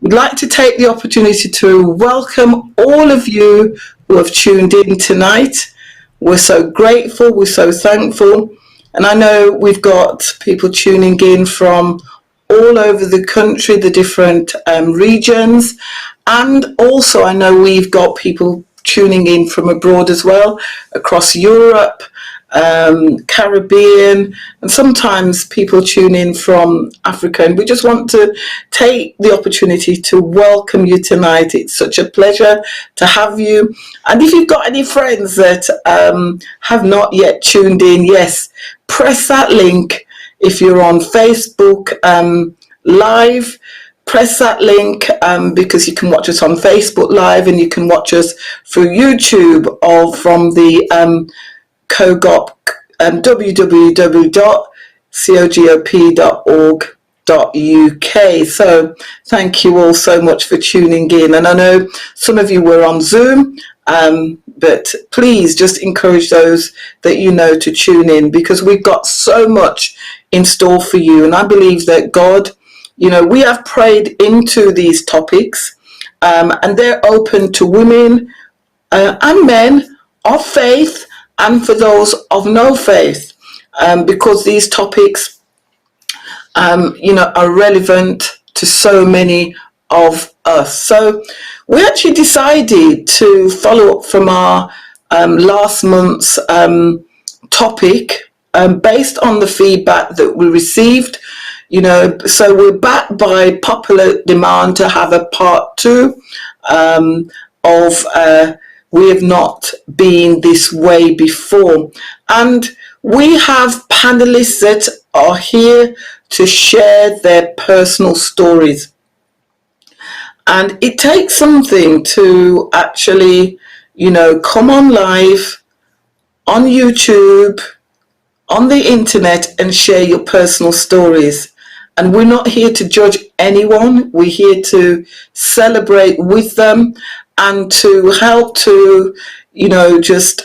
We'd like to take the opportunity to welcome all of you who have tuned in tonight. We're so grateful, we're so thankful. And I know we've got people tuning in from all over the country, the different regions. And also I know we've got people tuning in from abroad as well, across Europe, Caribbean, and sometimes people tune in from Africa. And we just want to take the opportunity to welcome you tonight. It's such a pleasure to have you. And if you've got any friends that have not yet tuned in, yes, press that link. If you're on Facebook Live, press that link because you can watch us on Facebook Live, and you can watch us through YouTube or from the COGOP, www.cogop.org.uk. So thank you all so much for tuning in. And I know some of you were on Zoom, but please just encourage those that you know to tune in, because we've got so much in store for you. And I believe that God, you know, we have prayed into these topics, and they're open to women and men of faith, and for those of no faith, because these topics, you know, are relevant to so many of us. So we actually decided to follow up from our last month's topic, based on the feedback that we received. You know, so we're back by popular demand to have a part 2 of We Have Not Been This Way Before. And we have panelists that are here to share their personal stories. And it takes something to actually, you know, come on live, on YouTube, on the internet, and share your personal stories. And we're not here to judge anyone. We're here to celebrate with them and to help to, you know, just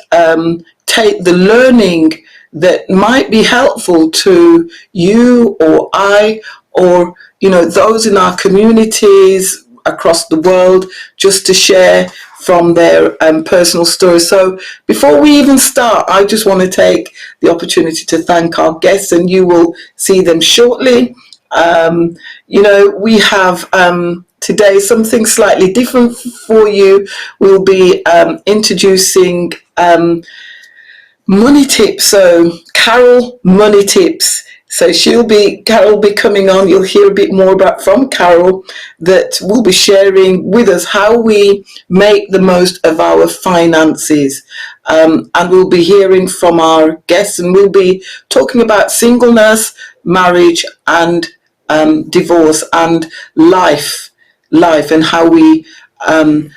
take the learning that might be helpful to you or I, or, you know, those in our communities across the world, just to share from their personal stories. So before we even start, I just want to take the opportunity to thank our guests, and you will see them shortly. You know, we have today something slightly different for you. We'll be introducing Money Tips. So Carol Money Tips. So Carol will be coming on. You'll hear a bit more from Carol, that will be sharing with us how we make the most of our finances. And we'll be hearing from our guests, and we'll be talking about singleness, marriage, and divorce, and life, and how we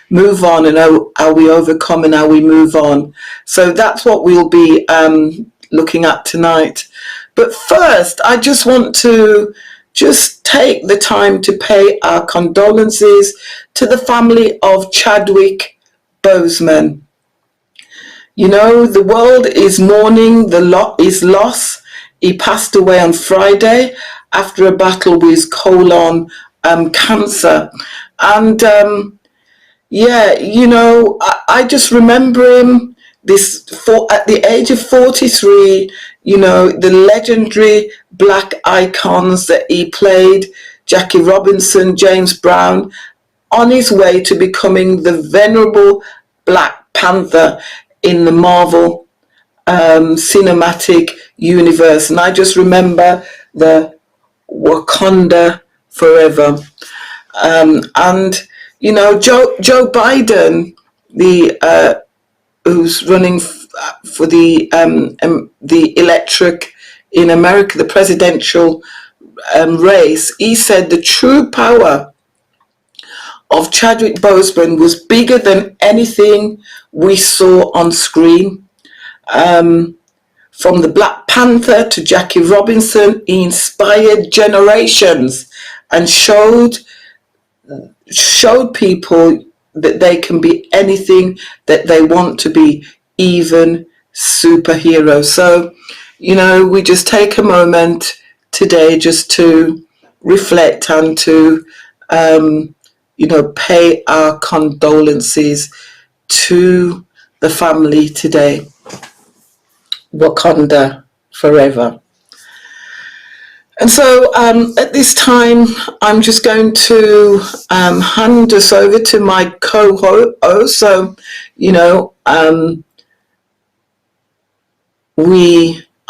move on, and how we overcome, and how we move on. So that's what we'll be looking at tonight. But first, I just want to take the time to pay our condolences to the family of Chadwick Boseman. You know, the world is mourning his loss. He passed away on Friday after a battle with colon cancer. And yeah, you know, I just remember him at the age of 43, you know, the legendary black icons that he played, Jackie Robinson, James Brown, on his way to becoming the venerable Black Panther in the Marvel cinematic universe. And I just remember the Wakanda Forever. And, you know, Joe Biden, who's running for the electorate in America, the presidential race, he said the true power of Chadwick Boseman was bigger than anything we saw on screen. From the Black Panther to Jackie Robinson, he inspired generations and showed people that they can be anything that they want to be, even superheroes. So, you know, we just take a moment today just to reflect and to pay our condolences to the family today. Wakanda forever. And so at this time, I'm just going to hand us over to my co-host. So,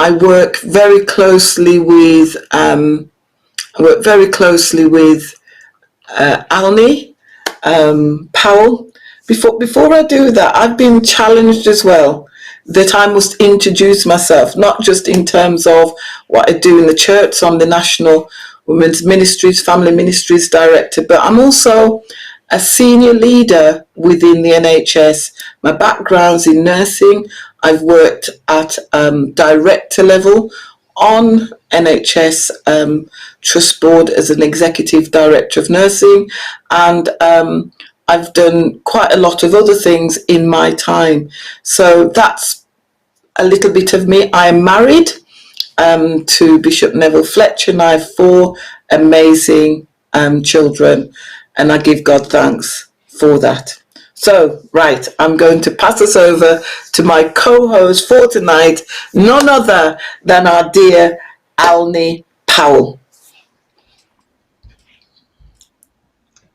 I work very closely with Alni Powell. Before I do that, I've been challenged as well that I must introduce myself, not just in terms of what I do in the church. So I'm the National Women's Ministries, Family Ministries Director, but I'm also a senior leader within the NHS. My background's in nursing. I've worked at director level on NHS Trust Board as an Executive Director of Nursing, and I've done quite a lot of other things in my time. So that's a little bit of me. I'm married to Bishop Neville Fletcher, and I have 4 amazing children, and I give God thanks for that. So, right, I'm going to pass us over to my co-host for tonight, none other than our dear Alni Powell.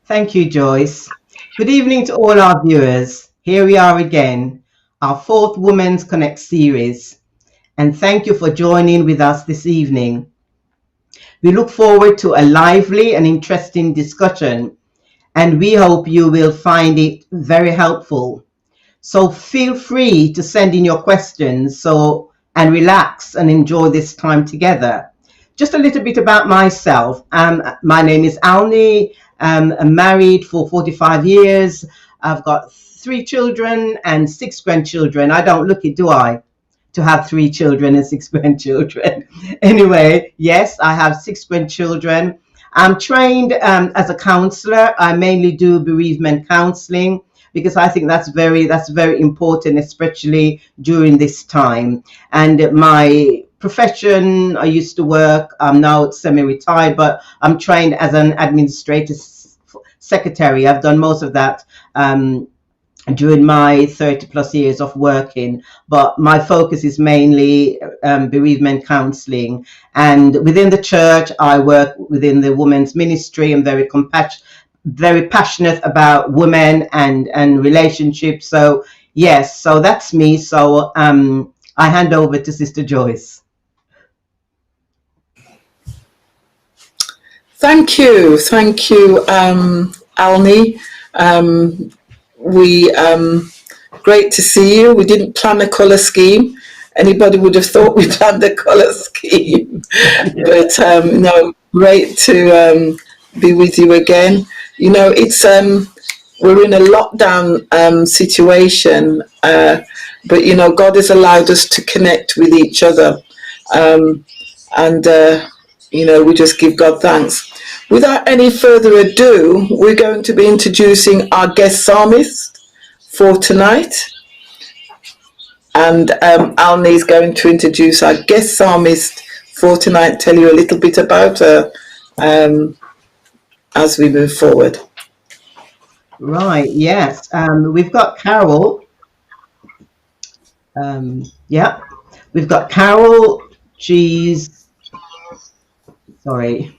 Thank you, Joyce. Good evening to all our viewers. Here we are again, our 4th Women's Connect series. And thank you for joining with us this evening. We look forward to a lively and interesting discussion, and we hope you will find it very helpful. So feel free to send in your questions and relax and enjoy this time together. Just a little bit about myself. My name is Alni. I'm married for 45 years. I've got 3 children and 6 grandchildren. I don't look it, do I? To have 3 children and 6 grandchildren. Anyway, yes, I have 6 grandchildren. I'm trained as a counselor. I mainly do bereavement counseling because I think that's very important, especially during this time. And my profession, I used to work, I'm now semi-retired, but I'm trained as an administrative secretary. I've done most of that during my 30 plus years of working, but my focus is mainly bereavement counseling. And within the church, I work within the women's ministry. I'm very passionate about women and relationships. So yes, so that's me. So I hand over to Sister Joyce. Thank you, Alni. Great to see you. We didn't plan a colour scheme. Anybody would have thought we planned a colour scheme, but no, great to be with you again. It's we're in a lockdown situation, but God has allowed us to connect with each other, and we just give God thanks. Without any further ado, we're going to be introducing our guest psalmist for tonight. And Alni is going to introduce our guest psalmist for tonight, tell you a little bit about her as we move forward. Right, yes. We've got Carol. Yeah, we've got Carol. Sorry.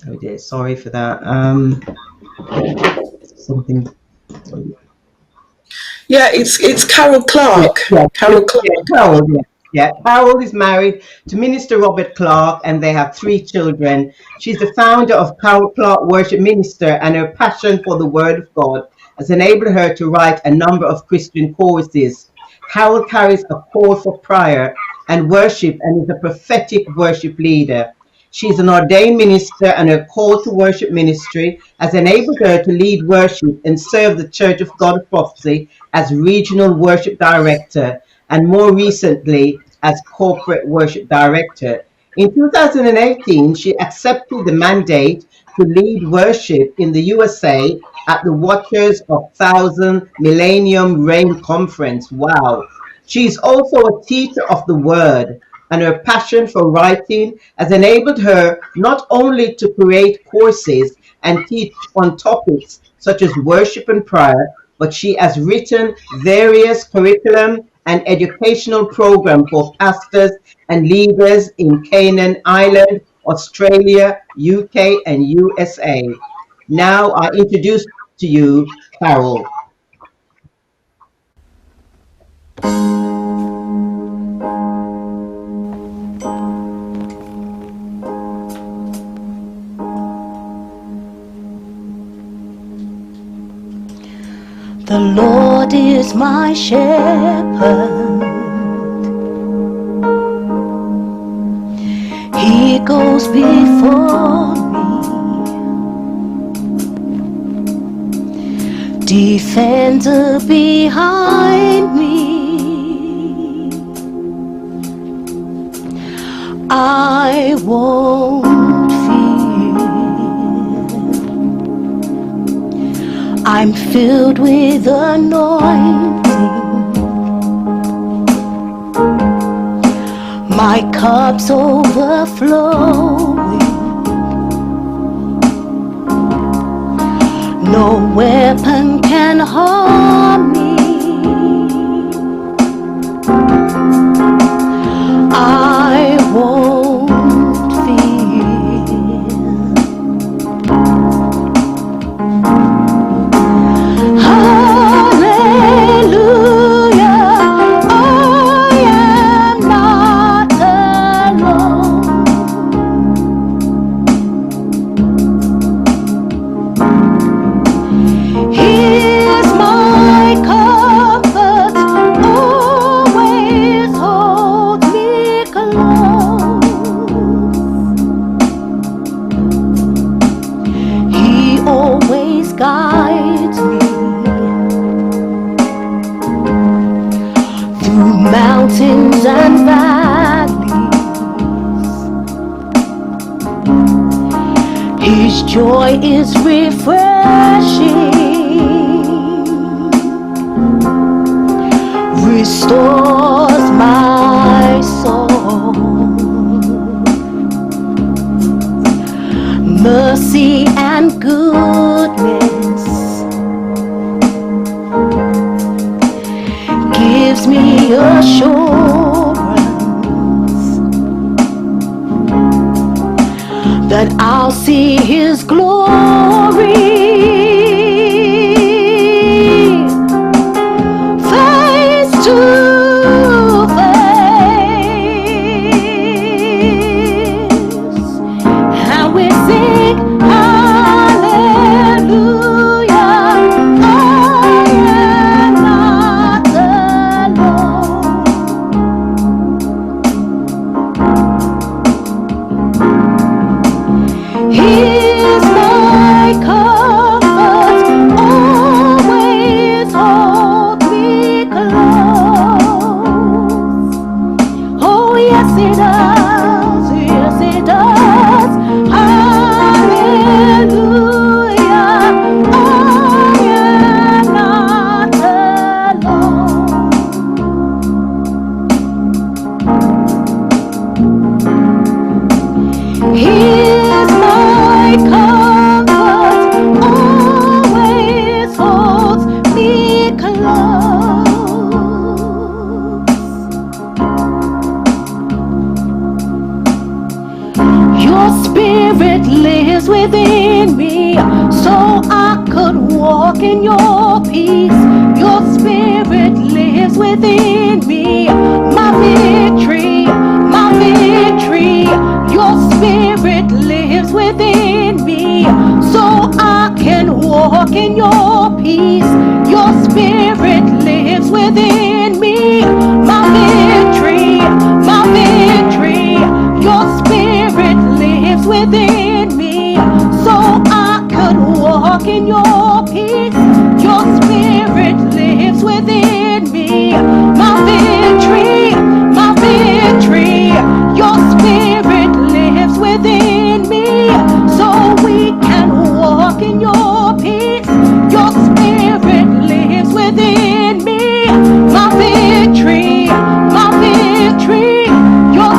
Oh dear, sorry for that. Something. Yeah, it's Carol Clark. Yeah. Carol Clark. Yeah, Carol is married to Minister Robert Clark, and they have 3 children. She's the founder of Carol Clark Worship Minister, and her passion for the Word of God has enabled her to write a number of Christian choruses. Carol carries a call for prayer and worship and is a prophetic worship leader. She's an ordained minister, and her call to worship ministry has enabled her to lead worship and serve the Church of God of Prophecy as regional worship director, and more recently as corporate worship director. In 2018, she accepted the mandate to lead worship in the USA at the Watchers of 1000 Millennium Reign Conference. Wow. She's also a teacher of the Word, and her passion for writing has enabled her not only to create courses and teach on topics such as worship and prayer, but she has written various curriculum and educational programs for pastors and leaders in Canaan Island, Australia, UK, and USA. Now I introduce to you Carol. The Lord is my shepherd. He goes before me, defender behind me. I won't fear. I'm filled with anointing. My cup's overflowing. No weapon can harm me. I won't fear. Hallelujah, I am not alone. He is my comfort, always holds me close. He always guides me through mountains and valleys. His joy is refreshing, restores my soul. Mercy and goodness gives me assurance that I'll see His glory face to face, and we sing hallelujah, I am not alone. He is my comfort, always holds me close. Oh yes it does, yes it does. Hallelujah, I am not alone. He is my comfort, always holds me close. Your spirit lives within me, so I could walk in your peace. Your spirit lives within me, my victory, my victory. Your spirit lives within me, so I can walk in your peace. Your spirit lives within me, my victory, my victory. Your spirit lives within me, so I could walk in your peace. Your spirit lives within me, my victory, my victory. Your spirit lives within me, so we can walk in your peace. Your spirit lives within me, my victory, my victory. Your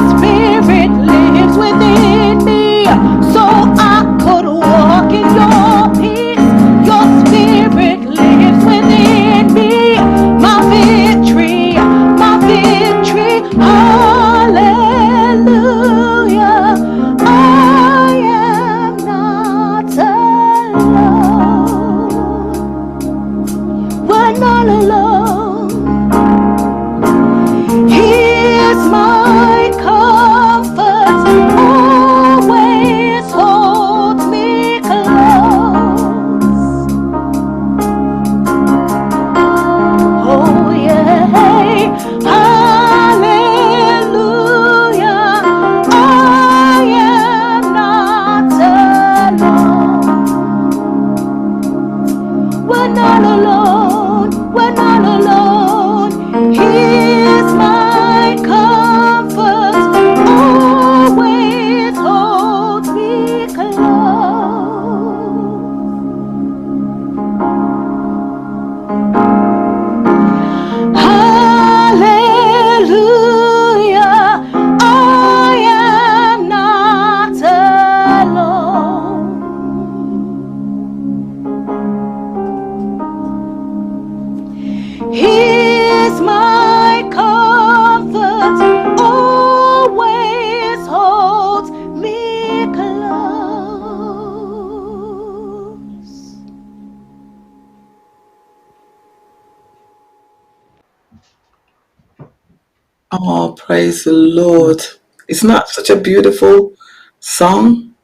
Oh, praise the Lord. Isn't that such a beautiful song?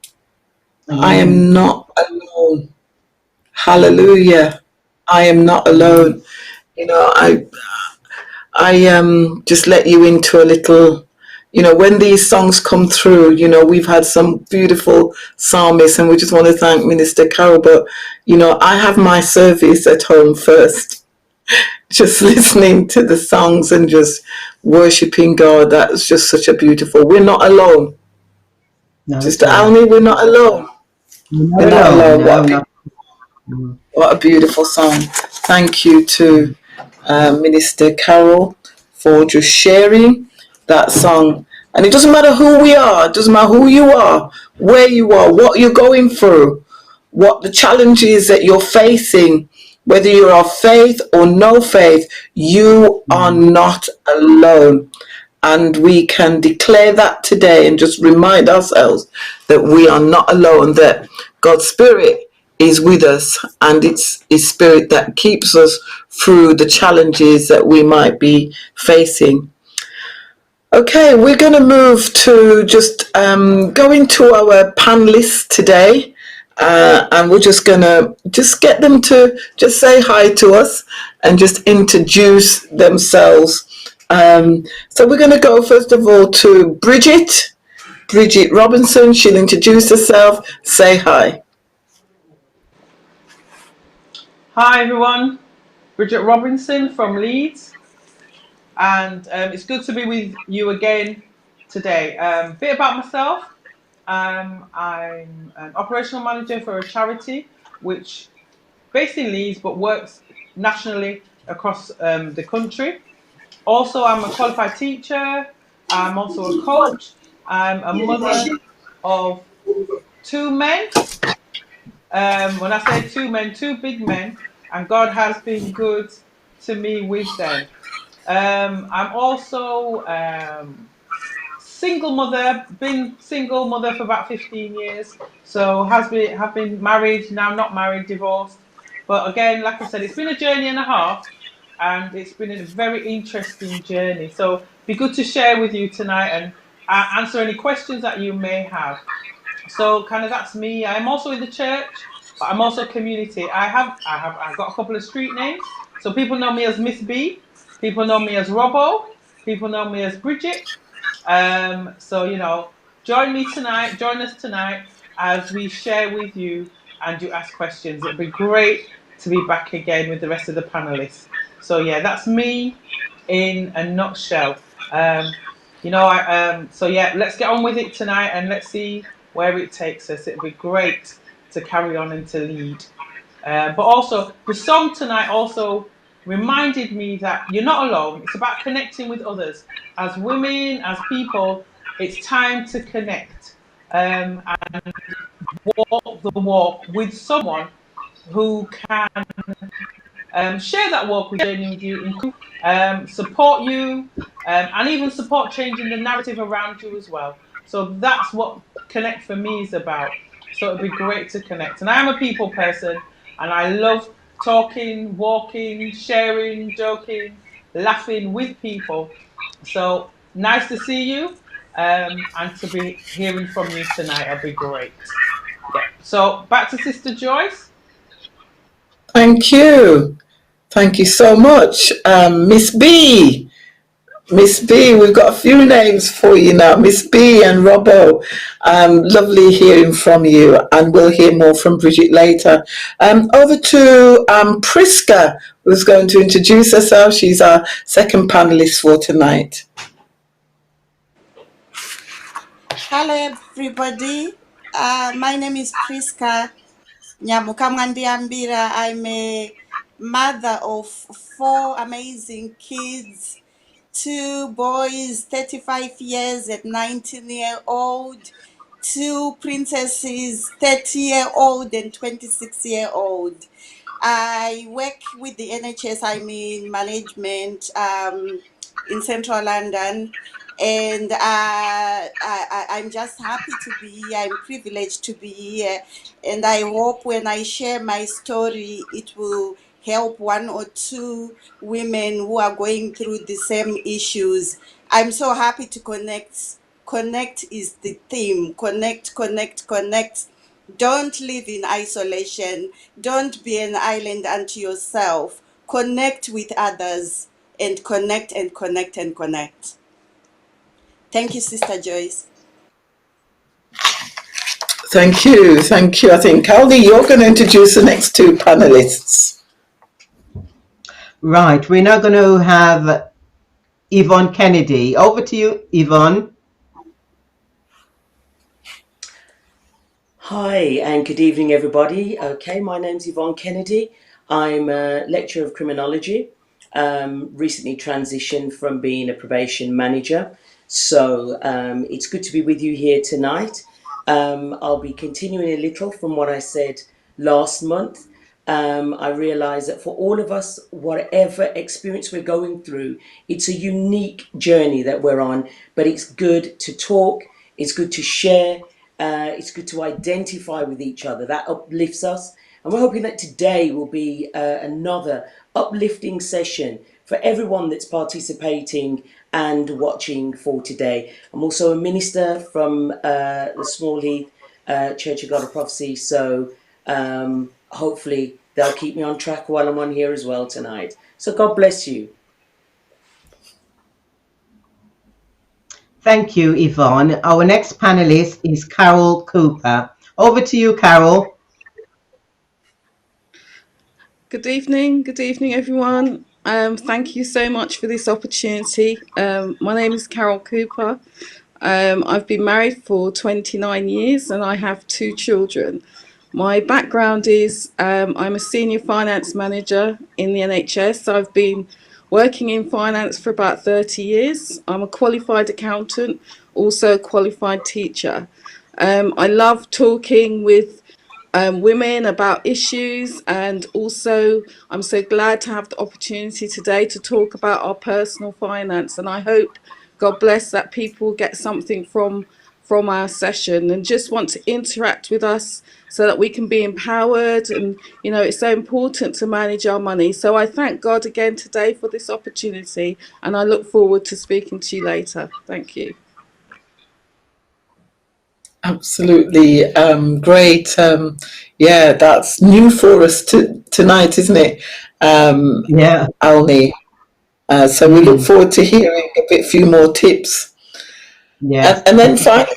I Amen. am not alone. Hallelujah. I am not Amen. alone. You know, I just let you into a little, when these songs come through, we've had some beautiful psalmists, and we just want to thank Minister Carol. But, I have my service at home first, just listening to the songs and just worshiping God. That's just such a beautiful. We're not alone. No, Sister dear. Almy, we're not alone. You're We're not not alone. alone. No, not. Mm. What a beautiful song. Thank you to Minister Carol for just sharing that song. And it doesn't matter who we are, it doesn't matter who you are, where you are, what you're going through, what the challenges that you're facing, whether you're of faith or no faith, you are Mm. not alone. And we can declare that today and just remind ourselves that we are not alone, that God's Spirit is with us, and it's His Spirit that keeps us through the challenges that we might be facing. Okay, we're going to move to just go into our panelists today, and we're just going to just get them to just say hi to us and just introduce themselves. So we're going to go first of all to Bridget Robinson. She'll introduce herself, say hi. Hi everyone, Bridget Robinson from Leeds, and it's good to be with you again today. A bit about myself. I'm an operational manager for a charity which based in Leeds but works nationally across the country. Also, I'm a qualified teacher. I'm also a coach. I'm a mother of two men. When I say two men, two big men, and God has been good to me with them. I'm also single mother, been single mother for about 15 years. So have been married, now not married, divorced. But again, like I said, it's been a journey and a half, and it's been a very interesting journey. So be good to share with you tonight and answer any questions that you may have. So kind of that's me. I'm also in the church, but I'm also community. I've got a couple of street names. So people know me as Miss B, people know me as Robbo, people know me as Bridget. So join me tonight, join us tonight as we share with you and you ask questions. It'd be great to be back again with the rest of the panelists. So yeah, that's me in a nutshell. So yeah, let's get on with it tonight and let's see where it takes us. It'd be great to carry on and to lead. But also, the song tonight also reminded me that you're not alone. It's about connecting with others. As women, as people, it's time to connect and walk the walk with someone who can share that walk with you, support you, and even support changing the narrative around you as well. So that's what Connect for me is about. So it'd be great to connect. And I am a people person, and I love talking, walking, sharing, joking, laughing with people. So nice to see you, and to be hearing from you tonight. It'll be great. Yeah. So back to Sister Joyce. Thank you. Thank you so much. Miss B. Miss B, we've got a few names for you now. Miss B and Robbo. Lovely hearing from you, and we'll hear more from Bridget later. Over to Prisca, who's going to introduce herself. She's our second panelist for tonight. Hello, everybody. My name is Prisca Nyamukamwandiambira. I'm a mother of four amazing kids, two boys, 35 years and 19-year-old, two princesses, 30-year-old and 26-year-old. I work with the NHS. I'm in management in central London. And I'm just happy to be here. I'm privileged to be here. And I hope when I share my story, it will help one or two women who are going through the same issues. I'm so happy to connect. Connect is the theme. Connect, connect, connect. Don't live in isolation. Don't be an island unto yourself. Connect with others and connect and connect and connect. Thank you, Sister Joyce. Thank you. Thank you. I think, Aldi, you're going to introduce the next two panelists. Right, we're now going to have Yvonne Kennedy. Over to you, Yvonne. Hi and good evening, everybody. Okay, my name's Yvonne Kennedy. I'm a lecturer of criminology. Recently transitioned from being a probation manager. So it's good to be with you here tonight. I'll be continuing a little from what I said last month. I realise that for all of us, whatever experience we're going through, it's a unique journey that we're on, but it's good to talk, it's good to share, it's good to identify with each other. That uplifts us. And we're hoping that today will be another uplifting session for everyone that's participating and watching for today. I'm also a minister from the Small Heath Church of God of Prophecy, so hopefully they'll keep me on track while I'm on here as well tonight. So God bless you. Thank you, Yvonne. Our next panelist is Carol Cooper. Over to you, Carol. Good evening, everyone. Thank you so much for this opportunity. My name is Carol Cooper. I've been married for 29 years and I have 2 children. My background is I'm a senior finance manager in the NHS. I've been working in finance for about 30 years. I'm a qualified accountant, also a qualified teacher. I love talking with women about issues, and also I'm so glad to have the opportunity today to talk about our personal finance, and I hope, God bless, that people get something from our session and just want to interact with us so that we can be empowered. And it's so important to manage our money. So I thank God again today for this opportunity, and I look forward to speaking to you later. Thank you. Absolutely great. Yeah, that's new for us tonight, isn't it, Yeah. Alni? So we look forward to hearing a few more tips. Yes. And then finally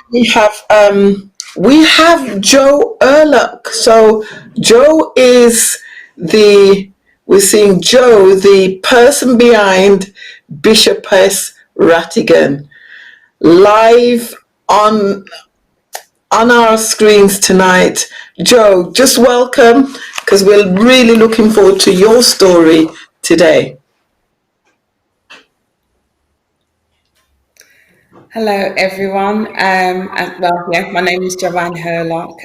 we have Joe Herlock. So Joe is we're seeing Joe, the person behind Bishopess Rattigan, live on our screens tonight. Joe, just welcome, because we're really looking forward to your story today. Hello, everyone. My name is Joanne Herlock.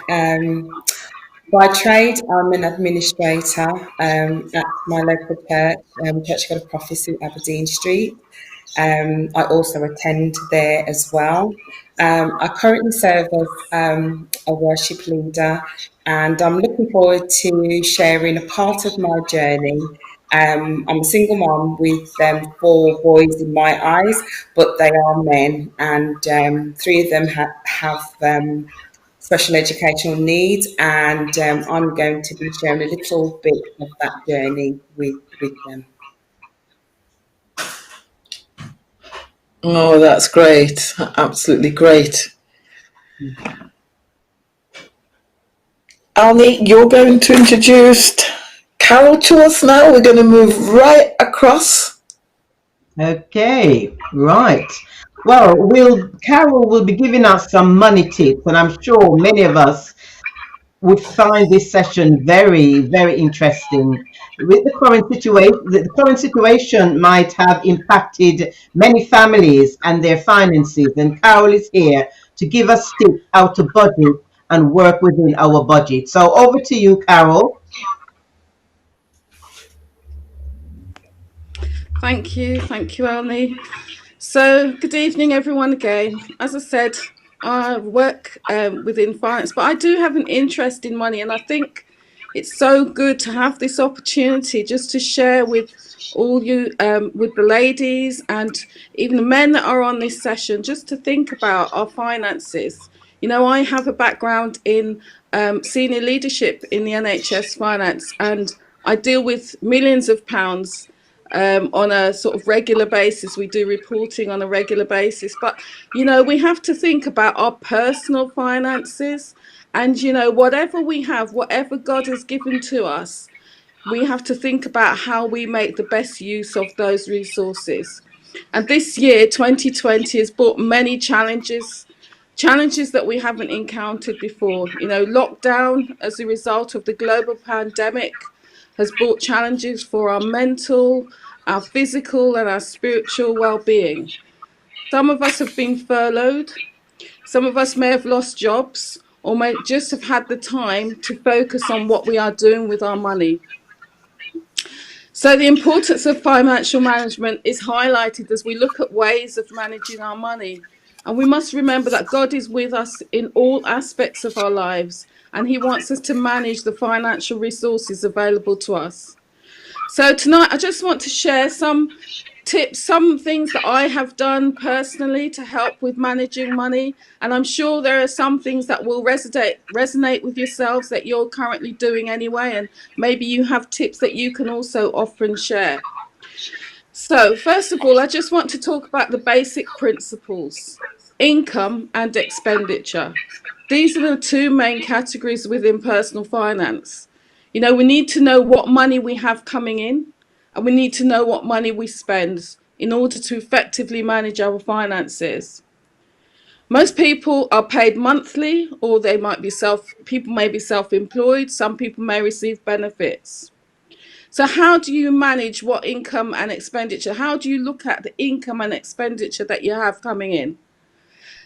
By trade, I'm an administrator at my local church, Church of God of Prophecy, Aberdeen Street. I also attend there as well. I currently serve as a worship leader, and I'm looking forward to sharing a part of my journey. I'm a single mom with 4 boys in my eyes, but they are men, and 3 of them have special educational needs, and I'm going to be sharing a little bit of that journey with them. Oh, that's great. Absolutely great. Alni, you're going to introduce Carol to us now. We're going to move right across. Okay, right. Well, Carol will be giving us some money tips, and I'm sure many of us would find this session very, very interesting. With the current situation might have impacted many families and their finances, and Carol is here to give us tips how to budget and work within our budget. So over to you, Carol. Thank you, Alni. So, good evening, everyone, again. As I said, I work within finance, but I do have an interest in money, and I think It's so good to have this opportunity just to share with all you, with the ladies and even the men that are on this session, just to think about our finances. You know, I have a background in senior leadership in the NHS finance, and I deal with millions of pounds on a sort of regular basis. We do reporting on a regular basis. But, you know, we have to think about our personal finances. And, you know, whatever we have, whatever God has given to us, we have to think about how we make the best use of those resources. And this year, 2020, has brought many challenges, challenges that we haven't encountered before. You know, lockdown as a result of the global pandemic has brought challenges for our mental, our physical, and our spiritual well-being. Some of us have been furloughed. Some of us may have lost jobs or may just have had the time to focus on what we are doing with our money. So the importance of financial management is highlighted as we look at ways of managing our money. And we must remember that God is with us in all aspects of our lives, and He wants us to manage the financial resources available to us. So tonight, I just want to share some tips, some things that I have done personally to help with managing money. And I'm sure there are some things that will resonate with yourselves that you're currently doing anyway. And maybe you have tips that you can also offer and share. So first of all, I just want to talk about the basic principles: income and expenditure. These are the two main categories within personal finance. You know, we need to know what money we have coming in, and we need to know what money we spend in order to effectively manage our finances. Most people are paid monthly, or they might be people may be self-employed, some people may receive benefits. So how do you manage what income and expenditure? How do you look at the income and expenditure that you have coming in?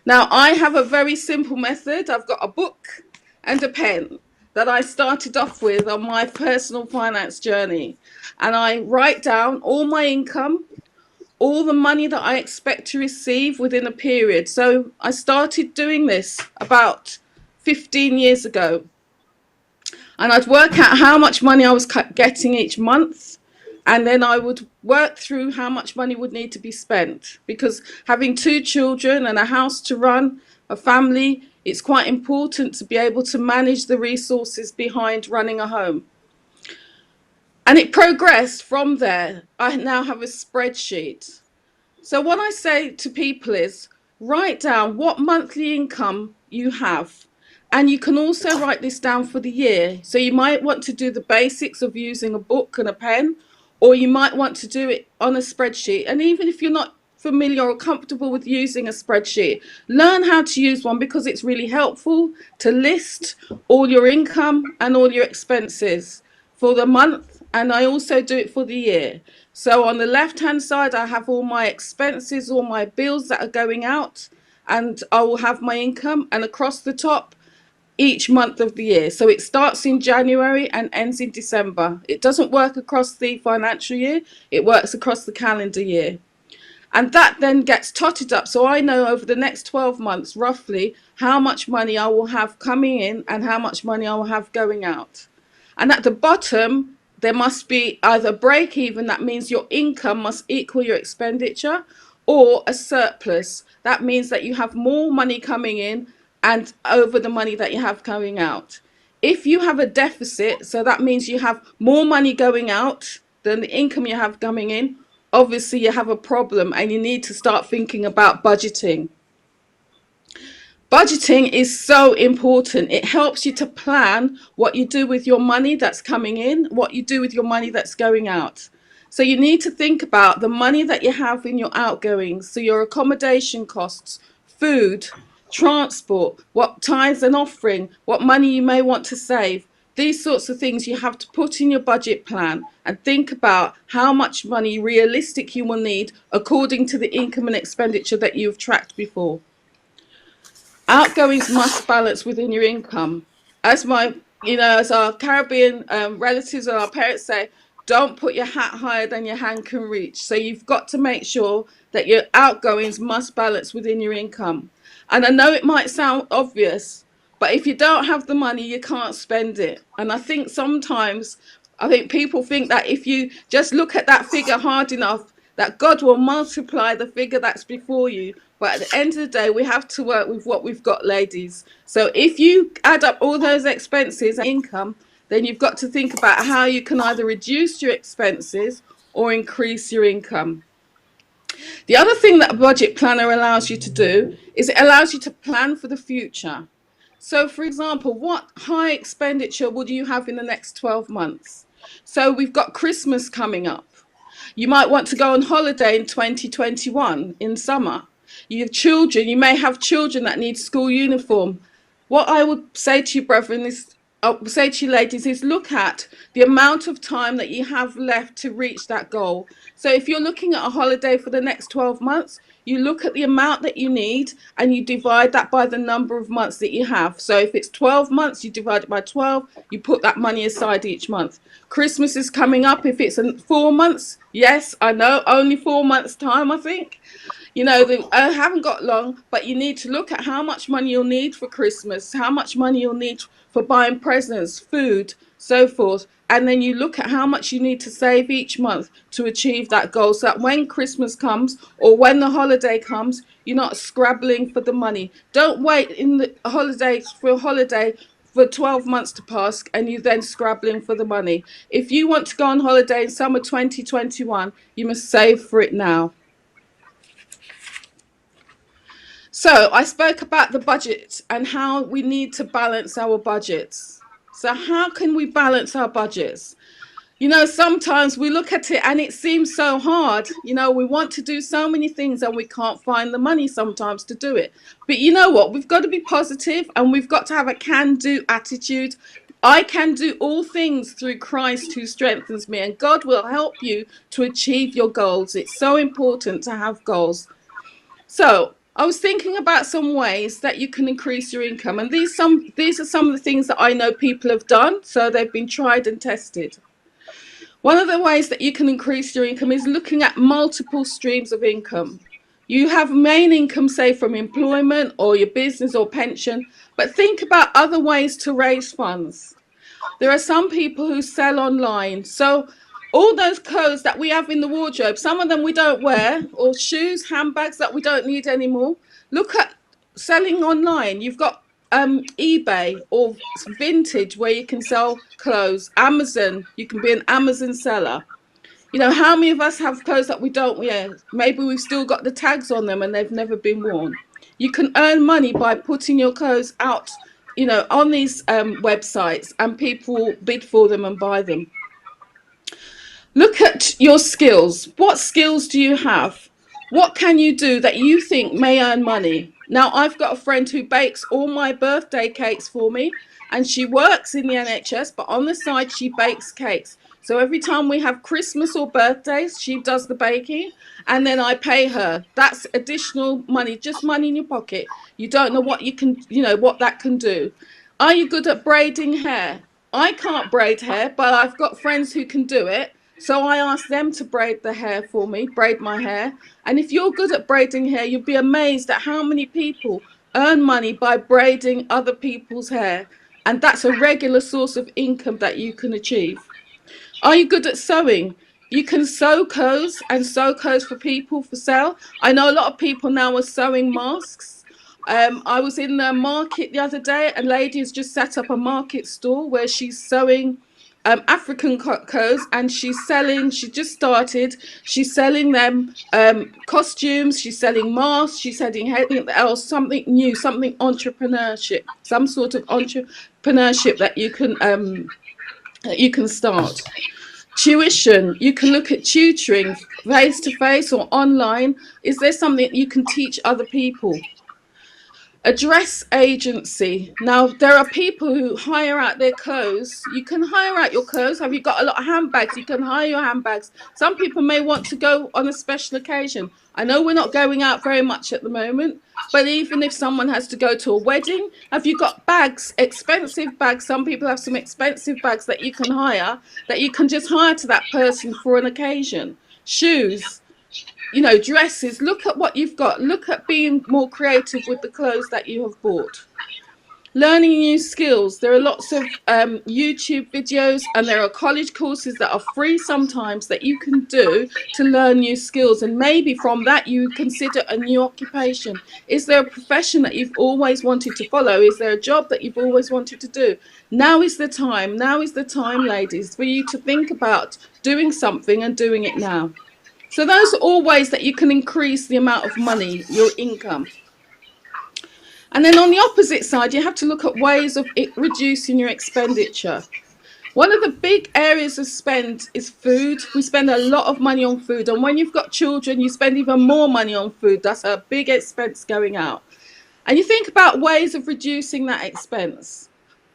Now, I have a very simple method. I've got a book and a pen that I started off with on my personal finance journey. And I write down all my income, all the money that I expect to receive within a period. So I started doing this about 15 years ago. And I'd work out how much money I was getting each month. And then I would work through how much money would need to be spent. Because having two children and a house to run, a family, it's quite important to be able to manage the resources behind running a home. And it progressed from there. I now have a spreadsheet. So what I say to people is, write down what monthly income you have. And you can also write this down for the year. So you might want to do the basics of using a book and a pen, or you might want to do it on a spreadsheet. And even if you're not familiar or comfortable with using a spreadsheet, learn how to use one, because it's really helpful to list all your income and all your expenses for the month. And I also do it for the year. So on the left hand side, I have all my expenses, all my bills that are going out, and I will have my income, and across the top, each month of the year. So it starts in January and ends in December. It doesn't work across the financial year, it works across the calendar year. And that then gets totted up. So I know over the next 12 months, roughly, how much money I will have coming in and how much money I will have going out. And at the bottom, there must be either break even, that means your income must equal your expenditure, or a surplus. That means that you have more money coming in and over the money that you have coming out. If you have a deficit, so that means you have more money going out than the income you have coming in, obviously you have a problem and you need to start thinking about budgeting. Budgeting is so important. It helps you to plan what you do with your money that's coming in, what you do with your money that's going out. So you need to think about the money that you have in your outgoings, so your accommodation costs, food, transport, what tithes and offering, what money you may want to save. These sorts of things you have to put in your budget plan and think about how much money realistic you will need according to the income and expenditure that you've tracked before. Outgoings must balance within your income. As as our Caribbean relatives and our parents say, don't put your hat higher than your hand can reach. So you've got to make sure that your outgoings must balance within your income. And I know it might sound obvious, But if you don't have the money, you can't spend it. And I think sometimes, I think people think that if you just look at that figure hard enough, that God will multiply the figure that's before you. But at the end of the day, we have to work with what we've got, ladies. So if you add up all those expenses and income, then you've got to think about how you can either reduce your expenses or increase your income. The other thing that a budget planner allows you to do is it allows you to plan for the future. So, for example, what high expenditure would you have in the next 12 months? So, we've got Christmas coming up. You might want to go on holiday in 2021 in summer. You have children, you may have children that need school uniform. What I would say to you, brethren, is say to you, ladies, is look at the amount of time that you have left to reach that goal. So if you're looking at a holiday for the next 12 months, you look at the amount that you need and you divide that by the number of months that you have. So if it's 12 months, you divide it by 12, you put that money aside each month. Christmas is coming up. If it's 4 months, yes, I know, only 4 months time, I think. I haven't got long, but you need to look at how much money you'll need for Christmas, how much money you'll need for buying presents, food, so forth. And then you look at how much you need to save each month to achieve that goal, so that when Christmas comes or when the holiday comes, you're not scrabbling for the money. Don't wait in the holidays for a holiday for 12 months to pass and you then scrabbling for the money. If you want to go on holiday in summer 2021, you must save for it now. So I spoke about the budget and how we need to balance our budgets. So how can we balance our budgets? Sometimes we look at it and it seems so hard. We want to do so many things and we can't find the money sometimes to do it. But you know what? We've got to be positive and we've got to have a can-do attitude. I can do all things through Christ who strengthens me, and God will help you to achieve your goals. It's so important to have goals. So I was thinking about some ways that you can increase your income, and these are some of the things that I know people have done, so they've been tried and tested. One of the ways that you can increase your income is looking at multiple streams of income. You have main income, say from employment or your business or pension, but think about other ways to raise funds. There are some people who sell online. So all those clothes that we have in the wardrobe, some of them we don't wear, or shoes, handbags that we don't need anymore. Look at selling online. You've got eBay or Vintage where you can sell clothes. Amazon, you can be an Amazon seller. How many of us have clothes that we don't wear? Maybe we've still got the tags on them and they've never been worn. You can earn money by putting your clothes out, on these websites, and people bid for them and buy them. Look at your skills. What skills do you have? What can you do that you think may earn money? Now, I've got a friend who bakes all my birthday cakes for me, and she works in the NHS, but on the side, she bakes cakes. So every time we have Christmas or birthdays, she does the baking, and then I pay her. That's additional money, just money in your pocket. You don't know what what that can do. Are you good at braiding hair? I can't braid hair, but I've got friends who can do it. So I asked them to braid the hair for me, braid my hair. And if you're good at braiding hair, you'll be amazed at how many people earn money by braiding other people's hair. And that's a regular source of income that you can achieve. Are you good at sewing? You can sew clothes and sew clothes for people for sale. I know a lot of people now are sewing masks. I was in the market the other day. A lady has just set up a market stall where she's sewing African clothes, and she just started, she's selling them costumes, she's selling masks, she's selling anything else, something new, something entrepreneurship, some sort of entrepreneurship that you can start. Tuition, you can look at tutoring face to face or online. Is there something you can teach other people? A dress agency. Now, there are people who hire out their clothes. You can hire out your clothes. Have you got a lot of handbags? You can hire your handbags. Some people may want to go on a special occasion. I know we're not going out very much at the moment, but even if someone has to go to a wedding, have you got bags, expensive bags? Some people have some expensive bags that you can hire, that you can just hire to that person for an occasion. Shoes. Dresses. Look at what you've got. Look at being more creative with the clothes that you have bought. Learning new skills. There are lots of YouTube videos, and there are college courses that are free sometimes that you can do to learn new skills. And maybe from that, you consider a new occupation. Is there a profession that you've always wanted to follow? Is there a job that you've always wanted to do? Now is the time. Now is the time, ladies, for you to think about doing something and doing it now. So those are all ways that you can increase the amount of money, your income. And then on the opposite side, you have to look at ways of reducing your expenditure. One of the big areas of spend is food. We spend a lot of money on food. And when you've got children, you spend even more money on food. That's a big expense going out. And you think about ways of reducing that expense.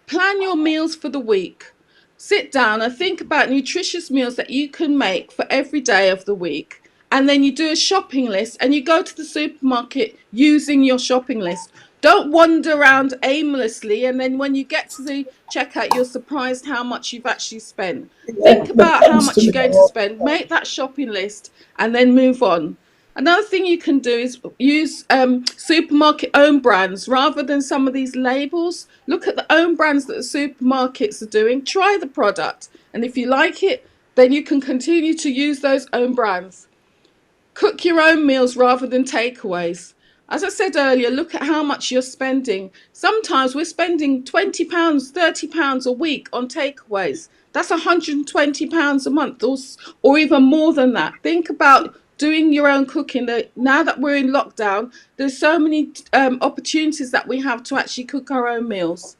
Plan your meals for the week. Sit down and think about nutritious meals that you can make for every day of the week. And then you do a shopping list and you go to the supermarket using your shopping list. Don't wander around aimlessly, and then when you get to the checkout, you're surprised how much you've actually spent. Think about how much you're going to spend, make that shopping list, and then move on. Another thing you can do is use supermarket own brands rather than some of these labels. Look at the own brands that the supermarkets are doing. Try the product, and if you like it, then you can continue to use those own brands. Cook your own meals rather than takeaways. As I said earlier, look at how much you're spending. Sometimes we're spending £20, £30 a week on takeaways. That's £120 a month, or even more than that. Think about doing your own cooking. Now that we're in lockdown, there's so many opportunities that we have to actually cook our own meals.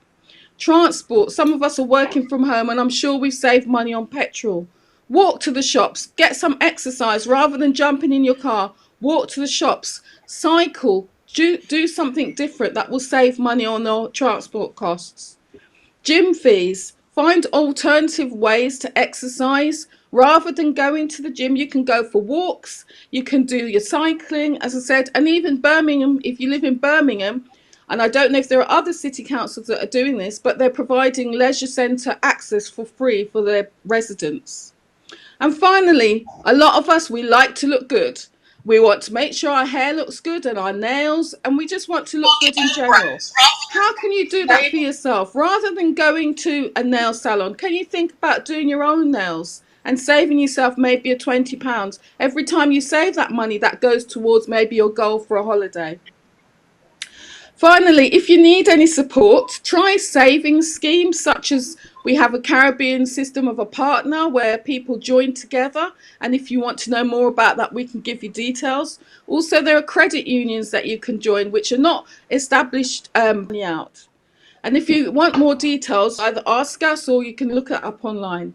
Transport. Some of us are working from home, and I'm sure we've saved money on petrol. Walk to the shops. Get some exercise rather than jumping in your car. Walk to the shops. Cycle. Do something different that will save money on our transport costs. Gym fees. Find alternative ways to exercise. Rather than going to the gym, you can go for walks. You can do your cycling, as I said, and even Birmingham, if you live in Birmingham, and I don't know if there are other city councils that are doing this, but they're providing leisure centre access for free for their residents. And finally, a lot of us, we like to look good. We want to make sure our hair looks good and our nails, and we just want to look good in general. How can you do that for yourself? Rather than going to a nail salon, can you think about doing your own nails and saving yourself maybe a £20? Every time you save that money, that goes towards maybe your goal for a holiday. Finally, if you need any support, try savings schemes such as we have a Caribbean system of a partner where people join together. And if you want to know more about that, we can give you details. Also, there are credit unions that you can join, which are not established out. And if you want more details, either ask us or you can look it up online.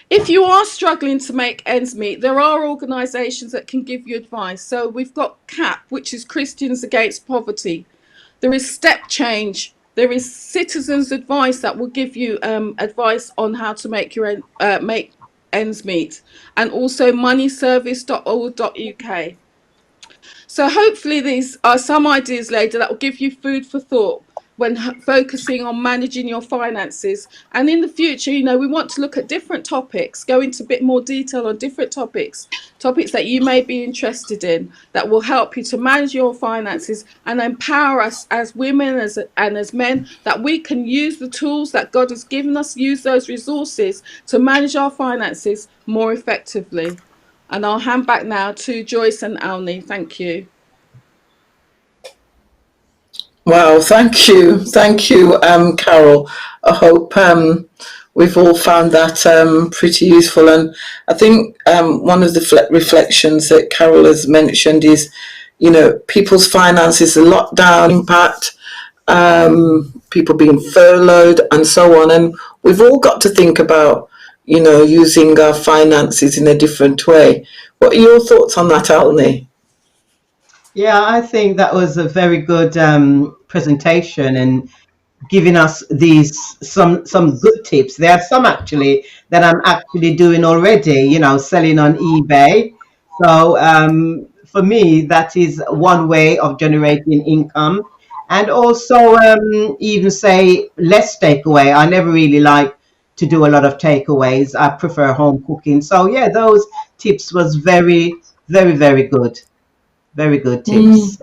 If you are struggling to make ends meet, there are organisations that can give you advice. So we've got CAP, which is Christians Against Poverty. There is Step Change. There is Citizens Advice that will give you advice on how to make your make ends meet, and also moneyservice.org.uk. So hopefully these are some ideas later that will give you food for thought when focusing on managing your finances. And in the future, you know, we want to look at different topics, go into a bit more detail on different topics that you may be interested in, that will help you to manage your finances and empower us as women and as men, that we can use the tools that God has given us, use those resources to manage our finances more effectively. And I'll hand back now to Joyce and Alni. Thank you. Wow, thank you, Carol. I hope we've all found that pretty useful. And I think one of the reflections that Carol has mentioned is, you know, people's finances, the lockdown impact, people being furloughed and so on. And we've all got to think about, you know, using our finances in a different way. What are your thoughts on that, Alni? Yeah, I think that was a very good presentation and giving us some good tips. There are some actually that I'm actually doing already, you know, selling on eBay. So for me, that is one way of generating income. And also even say less takeaway. I never really like to do a lot of takeaways. I prefer home cooking. So yeah, those tips was very, very, very good. Very good tips.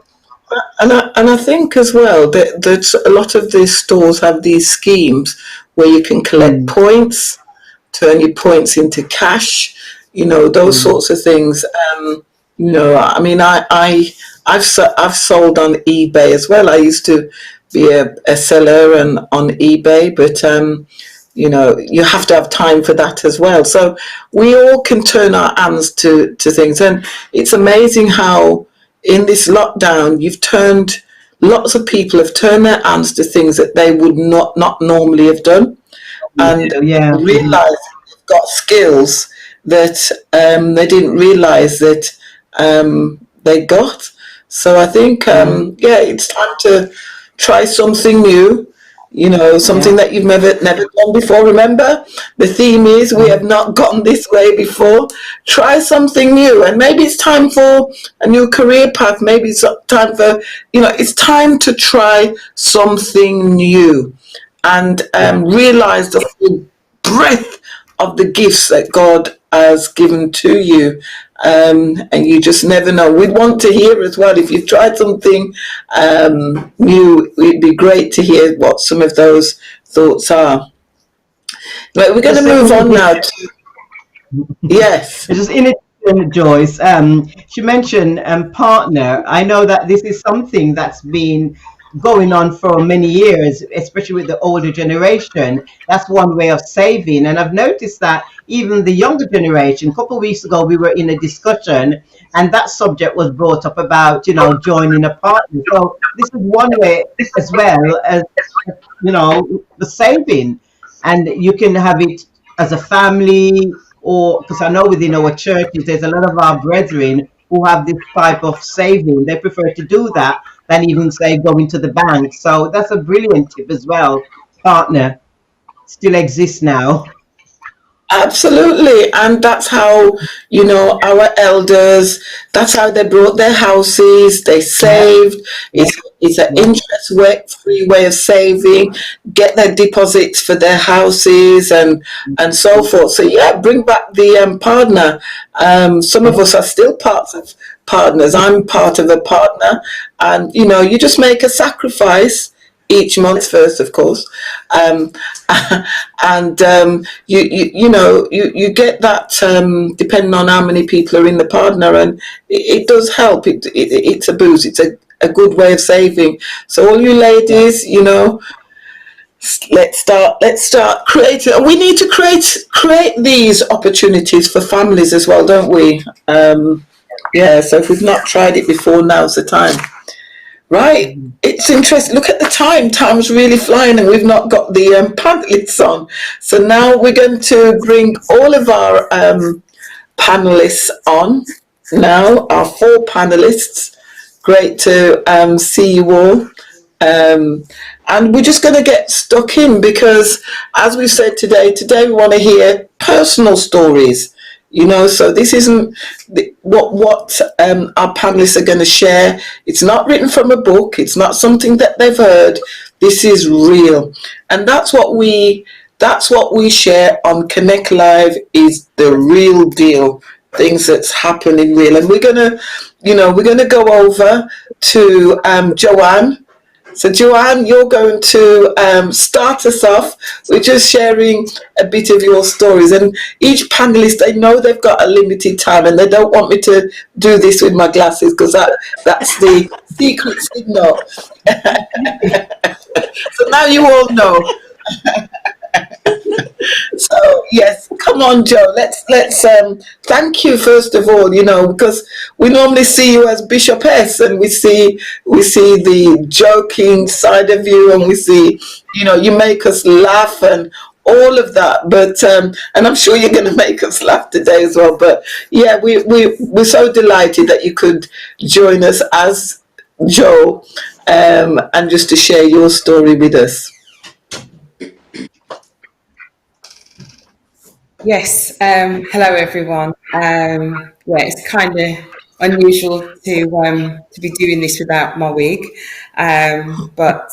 And I think as well that a lot of these stores have these schemes where you can collect Mm, points, turn your points into cash, those mm, sorts of things. I mean, I've sold on eBay as well. I used to be a seller and on eBay, but you have to have time for that as well. So we all can turn our hands to things, and it's amazing how in this lockdown lots of people have turned their hands to things that they would not normally have done, me and too. Yeah. Mhm. realize they've got skills that they didn't realize that they got. So I think, Mm, yeah, it's time to try something new. Something yeah. that you've never done before. Remember, the theme is we Mm, have not gone this way before. Try something new, and maybe it's time for a new career path. Maybe it's time for it's time to try something new and yeah. realize the full breadth of the gifts that God has given to you. And you just never know. We'd want to hear as well if you've tried something new. It'd be great to hear what some of those thoughts are. But we're going to Just move on in, now to yes. just in addition, Joyce, she mentioned partner. I know that this is something that's been going on for many years, especially with the older generation. That's one way of saving. And I've noticed that even the younger generation, a couple of weeks ago, we were in a discussion and that subject was brought up about, joining a partner. So this is one way as well as, the saving. And you can have it as a family, or because I know within our churches there's a lot of our brethren who have this type of saving. They prefer to do that than even say going to the bank. So that's a brilliant tip as well. Partner still exists now. Absolutely, and that's how our elders. That's how they brought their houses. They Yeah, saved. It's an yeah, interest-free way of saving. Get their deposits for their houses and so forth. So yeah, bring back the partner. Some of yeah, us are still parts of partners. I'm part of a partner, and you just make a sacrifice each month first, of course, um, and you get that depending on how many people are in the partner, and it does help. It's a boost. It's a good way of saving. So all you yeah. ladies, let's start creating. We need to create these opportunities for families as well, don't we? Yeah. So if we've not tried it before, now's the time. Right. Mhm. It's interesting. Look at the time. Time's really flying, and we've not got the panelists on. So now we're going to bring all of our panelists on. Now, our four panelists. Great to see you all. Um, and we're just going to get stuck in because, as we said today we want to hear personal stories. So this isn't what our panelists are going to share. It's not written from a book. It's not something that they've heard. This is real, and that's what we share on Connect Live is the real deal, things that's happening real. And we're gonna go over to Joanne. So, Joanne, you're going to start us off with just sharing a bit of your stories. And each panelist, they know they've got a limited time and they don't want me to do this with my glasses because that's the secret signal. So now you all know. So yes, come on, Joe. Let's thank you first of all. Because we normally see you as Bishopess, and we see the joking side of you, and we see you make us laugh and all of that. But and I'm sure you're going to make us laugh today as well. But yeah, we're so delighted that you could join us as Joe, and just to share your story with us. Yes. Hello, everyone. Yeah, it's kind of unusual to be doing this without my wig, but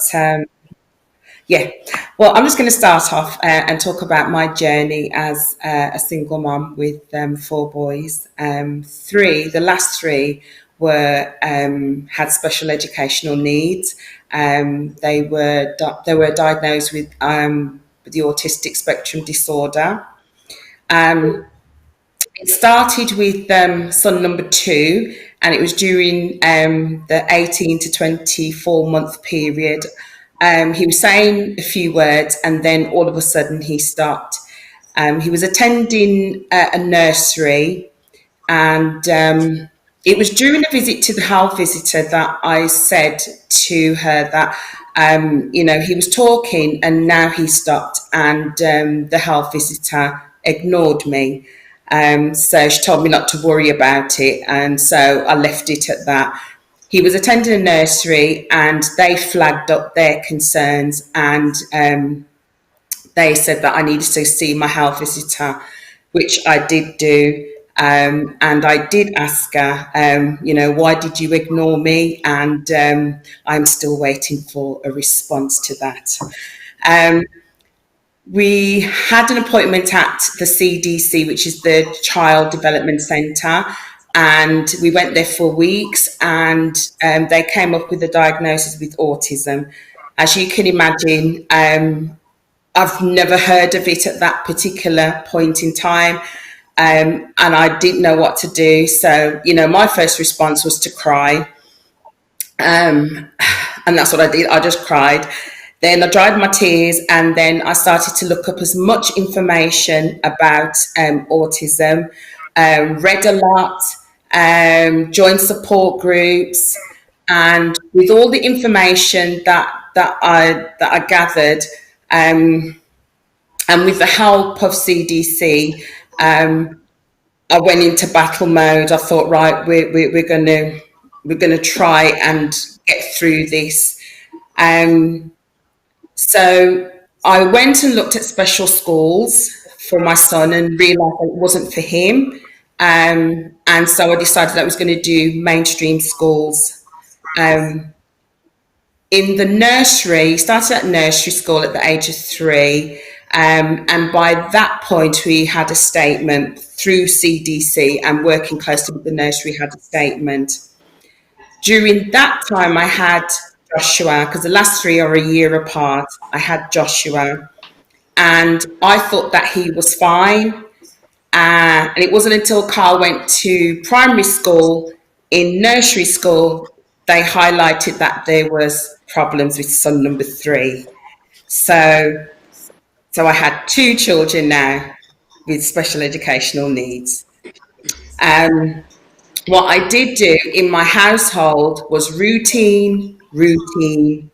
yeah. Well, I'm just going to start off and talk about my journey as a single mom with four boys. The last three were had special educational needs. They were diagnosed with the autistic spectrum disorder. It started with son number 2, and it was during the 18 to 24 month period. He was saying a few words, and then all of a sudden he stopped. He was attending a nursery, and it was during a visit to the health visitor that I said to her that, he was talking and now he stopped, and the health visitor ignored me. So she told me not to worry about it, and so I left it at that. He was attending a nursery, and they flagged up their concerns, and they said that I needed to see my health visitor, which I did do. And I did ask her, why did you ignore me? And I'm still waiting for a response to that. We had an appointment at the CDC, which is the Child Development Centre, and we went there for weeks, and they came up with a diagnosis with autism. As you can imagine, I've never heard of it at that particular point in time, and I didn't know what to do. So, my first response was to cry, and that's what I did. I just cried. Then I dried my tears, and then I started to look up as much information about autism, read a lot, joined support groups, and with all the information that I gathered, and with the help of CDC, I went into battle mode. I thought, right, we're gonna try and get through this. So I went and looked at special schools for my son and realised that it wasn't for him. And so I decided I was going to do mainstream schools. In the nursery, started at nursery school at the age of 3. And by that point, we had a statement through CDC, and working closely with the nursery had a statement. During that time, I had Joshua, because the last 3 are a year apart. I had Joshua, and I thought that he was fine. And it wasn't until Carl went to primary school, in nursery school, they highlighted that there was problems with son number 3. So I had 2 children now with special educational needs. What I did do in my household was routine. It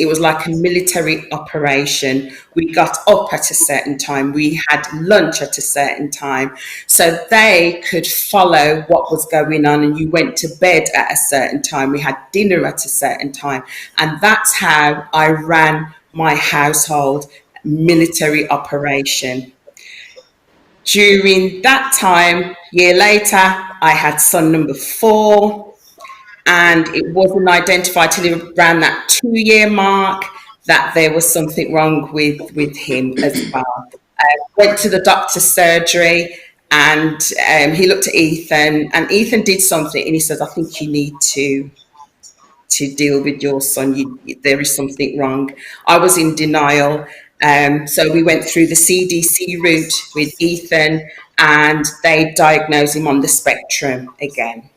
was like a military operation. We got up at a certain time. We had lunch at a certain time. So they could follow what was going on, and you went to bed at a certain time. We had dinner at a certain time. And that's how I ran my household, military operation. During that time, year later, I had son number 4, and it wasn't identified till around that 2-year mark that there was something wrong with him as well. Went to the doctor's surgery, and he looked at Ethan, and Ethan did something, and he says, I think you need to deal with your son. There is something wrong. I was in denial. So we went through the CDC route with Ethan, and they diagnosed him on the spectrum again.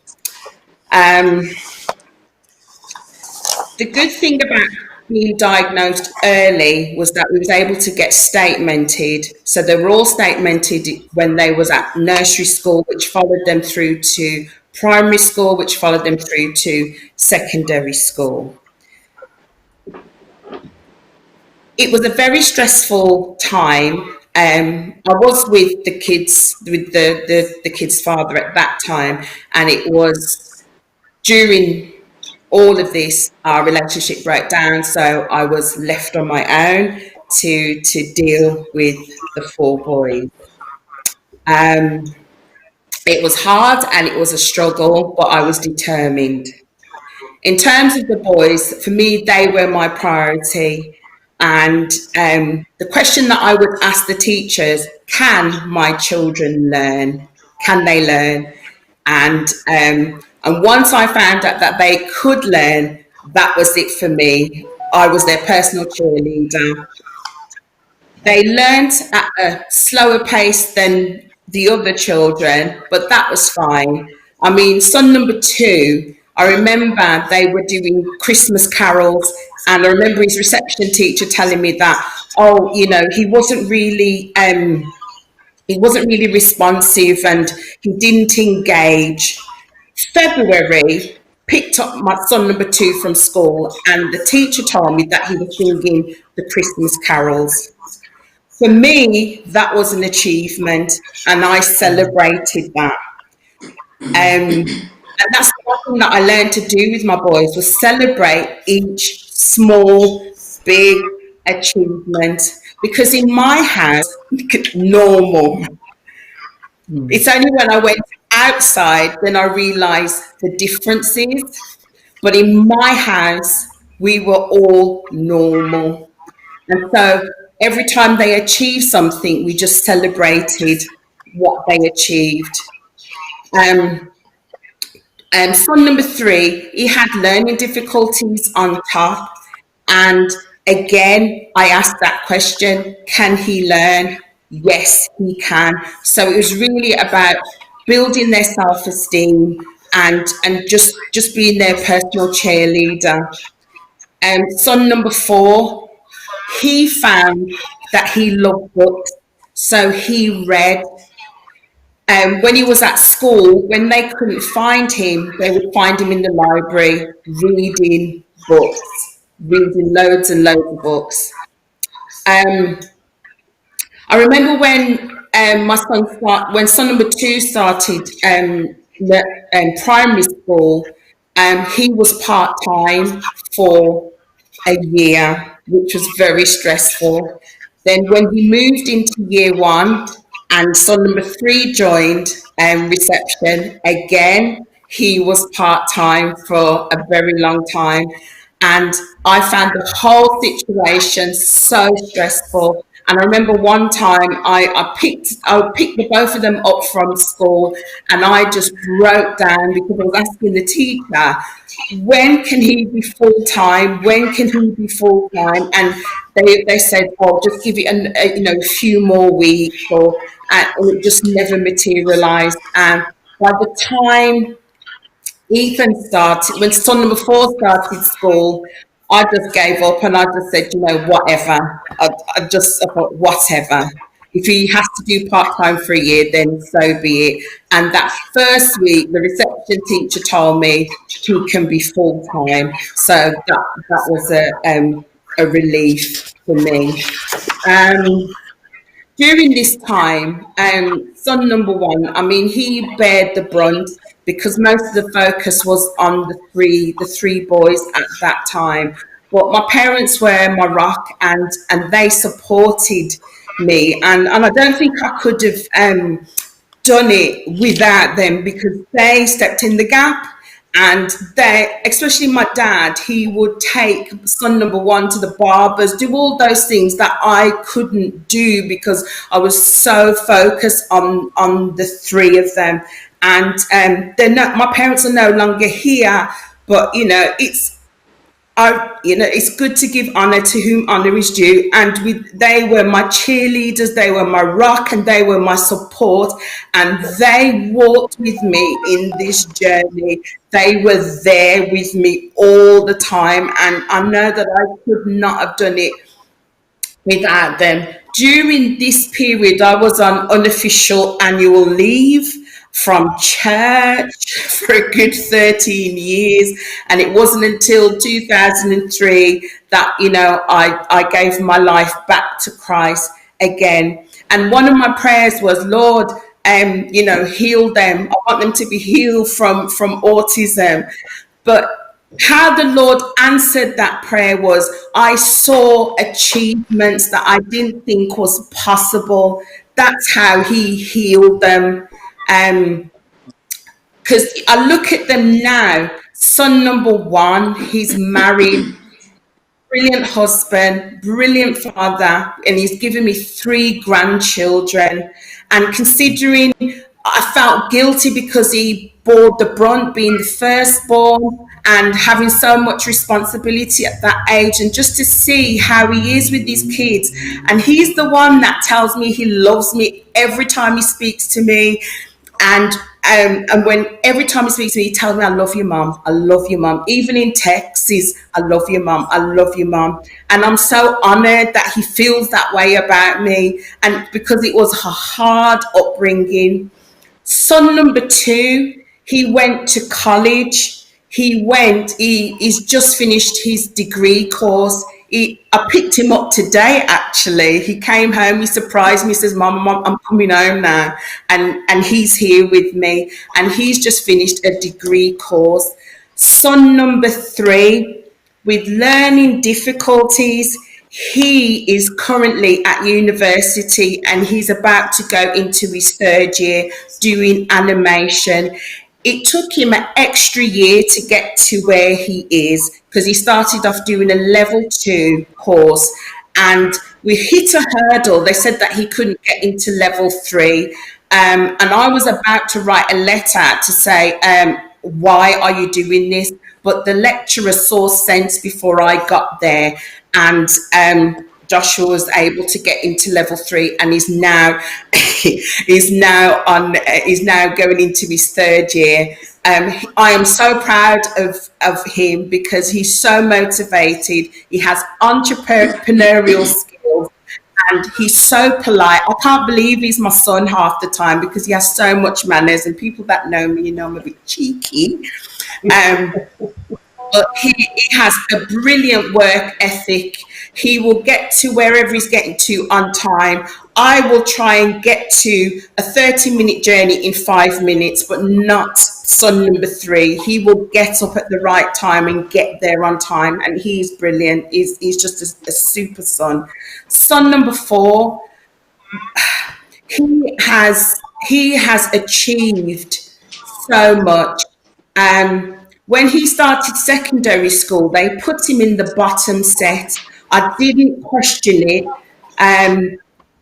The good thing about being diagnosed early was that we was able to get statemented. So they were all statemented when they was at nursery school, which followed them through to primary school, which followed them through to secondary school. It was a very stressful time. I was with the kids, with the kids' father at that time, and it was during all of this, our relationship broke down, so I was left on my own to deal with the 4 boys. It was hard and it was a struggle, but I was determined. In terms of the boys, for me, they were my priority. And the question that I would ask the teachers, can my children learn? Can they learn? And And once I found out that they could learn, that was it for me. I was their personal cheerleader. They learned at a slower pace than the other children, but that was fine. I mean, son number two, I remember they were doing Christmas carols, and I remember his reception teacher telling me that, oh, you know, he wasn't really responsive and he didn't engage. February, picked up my son number two from school, and the teacher told me that he was singing the Christmas carols. For me, that was an achievement, and I celebrated that. And that's one thing that I learned to do with my boys, was celebrate each small, big achievement. Because in my house, normal. It's only when I went outside then I realised the differences. But in my house, we were all normal. And so every time they achieved something, we just celebrated what they achieved. Son number three, he had learning difficulties on top. And again, I asked that question, can he learn? Yes, he can. So it was really about building their self-esteem and just being their personal cheerleader. Son number four, he found that he loved books, so he read. When he was at school, when they couldn't find him, they would find him in the library reading books, reading loads and loads of books. I remember when son number two started primary school, he was part-time for a year, which was very stressful. Then when he moved into year one and son number three joined reception, again, he was part-time for a very long time. And I found the whole situation so stressful. And I remember one time I picked the both of them up from school, and I just wrote down, because I was asking the teacher, when can he be full time? When can he be full time? And they said, oh, just give it a few more weeks, and it just never materialised. And by the time Ethan started, when son number four started school, I just gave up and I just said, whatever. I thought, whatever. If he has to do part-time for a year, then so be it. And that first week, the reception teacher told me he can be full-time. So that was a relief for me. During this time, son number one, I mean, he bared the brunt because most of the focus was on the three boys at that time. But my parents were my rock, and they supported me. And I don't think I could have done it without them, because they stepped in the gap. And they, especially my dad, he would take son number one to the barbers, do all those things that I couldn't do because I was so focused on the three of them. And my parents are no longer here, but it's good to give honour to whom honour is due. And they were my cheerleaders, they were my rock, and they were my support. And they walked with me in this journey. They were there with me all the time. And I know that I could not have done it without them. During this period, I was on unofficial annual leave from church for a good 13 years. And it wasn't until 2003 that, I gave my life back to Christ again. And one of my prayers was, Lord, heal them. I want them to be healed from autism. But how the Lord answered that prayer was, I saw achievements that I didn't think was possible. That's how he healed them. Because I look at them now, son number one, he's married, brilliant husband, brilliant father, and he's given me 3 grandchildren. And considering I felt guilty because he bore the brunt, being the firstborn and having so much responsibility at that age. And just to see how he is with these kids, and he's the one that tells me he loves me every time he speaks to me. And when every time he speaks to me, he tells me, "I love you, mum. I love you, mum." Even in texts, is "I love you, mum. I love you, mum." And I'm so honoured that he feels that way about me, and because it was a hard upbringing. Son number two, he went to college. He's just finished his degree course. I picked him up today, actually. He came home, he surprised me, he says, Mum, I'm coming home now. And he's here with me. And he's just finished a degree course. Son number three, with learning difficulties, he is currently at university and he's about to go into his third year doing animation. It took him an extra year to get to where he is because he started off doing a level 2 course and we hit a hurdle. They said that he couldn't get into level 3. And I was about to write a letter to say, why are you doing this? But the lecturer saw sense before I got there, and Joshua was able to get into level 3, and is now is now going into his third year. I am so proud of him because he's so motivated. He has entrepreneurial skills. And he's so polite. I can't believe he's my son half the time because he has so much manners. And people that know me, I'm a bit cheeky. But he has a brilliant work ethic. He will get to wherever he's getting to on time. I will try and get to a 30-minute journey in 5 minutes, but not son number 3. He will get up at the right time and get there on time, and he's brilliant. He's just a super son. Son number 4, he has achieved so much. When he started secondary school, they put him in the bottom set. I didn't question it. And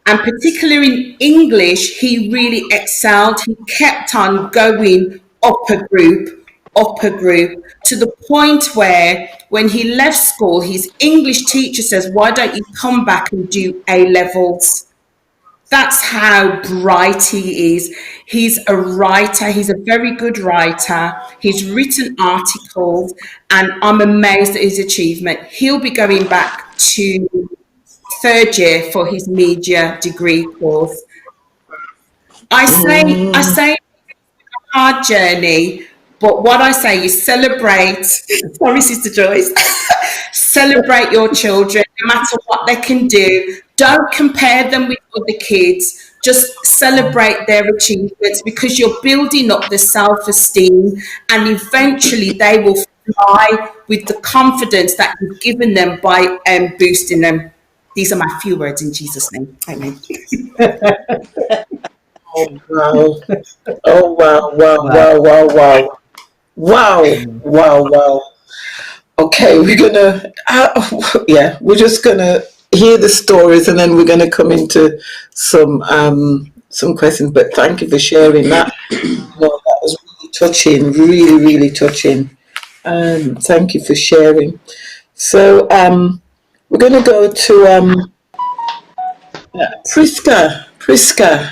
particularly in English, he really excelled. He kept on going up a group, to the point where when he left school, his English teacher says, "Why don't you come back and do A levels?" That's how bright he is. He's a writer. He's a very good writer. He's written articles, and I'm amazed at his achievement. He'll be going back to third year for his media degree course. I say hard journey, but what I say is celebrate. Sorry, Sister Joyce. Celebrate your children, no matter what they can do. Don't compare them with other kids. Just celebrate their achievements because you're building up the self-esteem, and eventually they will fly with the confidence that you've given them by boosting them. These are my few words in Jesus' name. Amen. Oh wow! Oh wow! Wow! Okay, we're gonna we're just gonna hear the stories and then we're gonna come into some questions. But thank you for sharing that. That was really touching, really touching. Thank you for sharing. So we're gonna go to Prisca.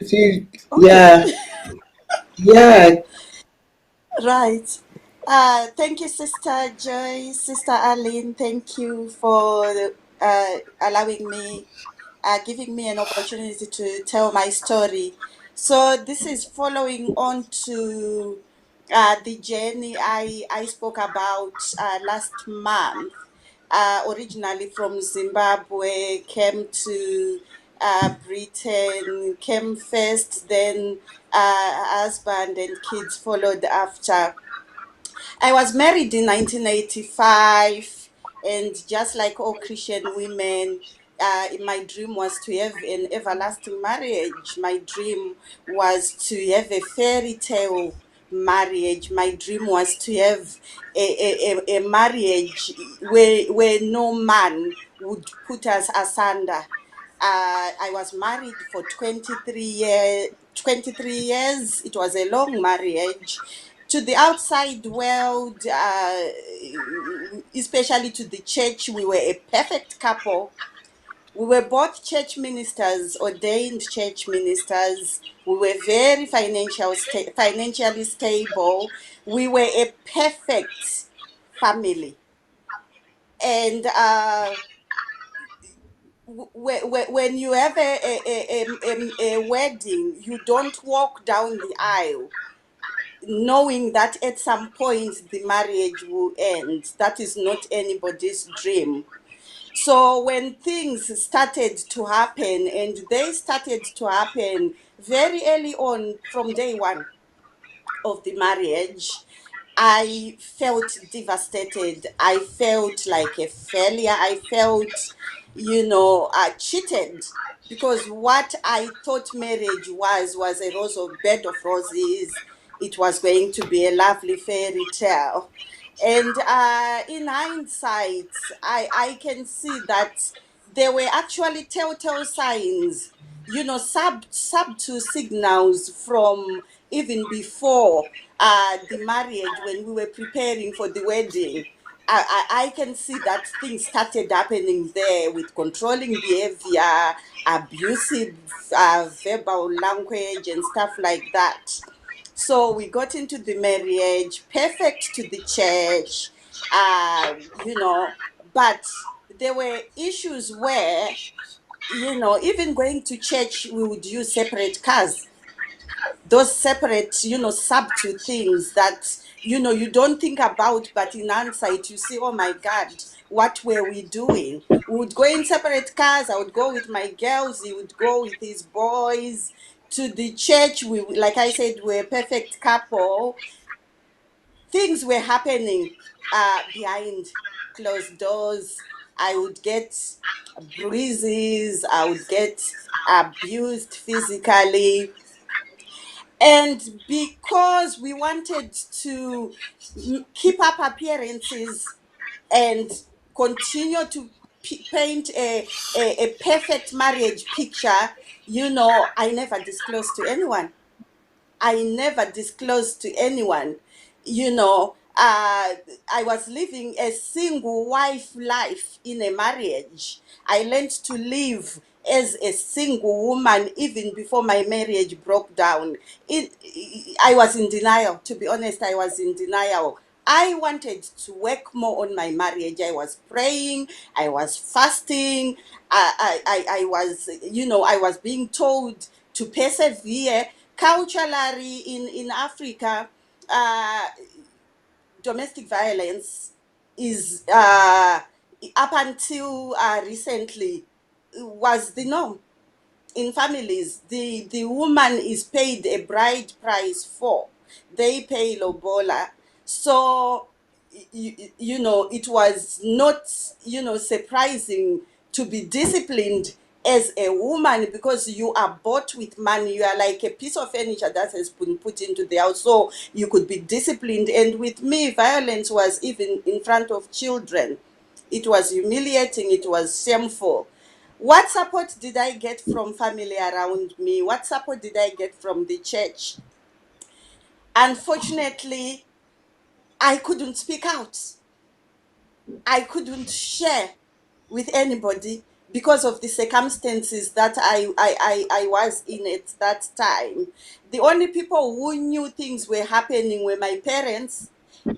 If you Right. Thank you, Sister Joy, Sister Arlene. Thank you for allowing me, giving me an opportunity to tell my story. So this is following on to the journey I spoke about last month. Originally from Zimbabwe, came to Britain, came first, then husband and kids followed after. I was married in 1985, and just like all Christian women, my dream was to have an everlasting marriage. My dream was to have a fairy tale marriage. My dream was to have a marriage where no man would put us asunder. I was married for 23 years. It was a long marriage. To the outside world, especially to the church, we were a perfect couple. We were both church ministers, ordained church ministers. We were very financially stable. We were a perfect family. And when you have a wedding, you don't walk down the aisle knowing that at some point the marriage will end. That is not anybody's dream. So when things started to happen, and they started to happen very early on from day one of the marriage, I felt devastated. I felt like a failure. I felt, cheated, because what I thought marriage was a bed of roses. It was going to be a lovely fairy tale. And in hindsight, I can see that there were actually telltale signs, subtle signals from even before the marriage, when we were preparing for the wedding. I can see that things started happening there, with controlling behavior, abusive verbal language, and stuff like that. So we got into the marriage, perfect to the church, but there were issues where, even going to church, we would use separate cars. Those separate, subtle things that, you don't think about, but in hindsight, you see, oh my God, what were we doing? We would go in separate cars. I would go with my girls, he would go with his boys to the church. We, like I said, we're a perfect couple. Things were happening behind closed doors. I would get bruises, I would get abused physically. And because we wanted to keep up appearances and continue to paint a perfect marriage picture, I never disclosed to anyone. I never disclosed to anyone. I was living a single wife life in a marriage. I learned to live as a single woman even before my marriage broke down. I was in denial, to be honest. I was in denial. I wanted to work more on my marriage. I was praying, I was fasting, I was, I was being told to persevere. Culturally, in Africa, uh, domestic violence is, up until recently, was the norm in families. The woman is paid a bride price for. They pay lobola. So it was not, surprising to be disciplined as a woman, because you are bought with money. You are like a piece of furniture that has been put into the house, so you could be disciplined. And with me, violence was even in front of children. It was humiliating, it was shameful. What support did I get from family around me? What support did I get from the church? Unfortunately, I couldn't speak out. I couldn't share with anybody because of the circumstances that I was in at that time. The only people who knew things were happening were my parents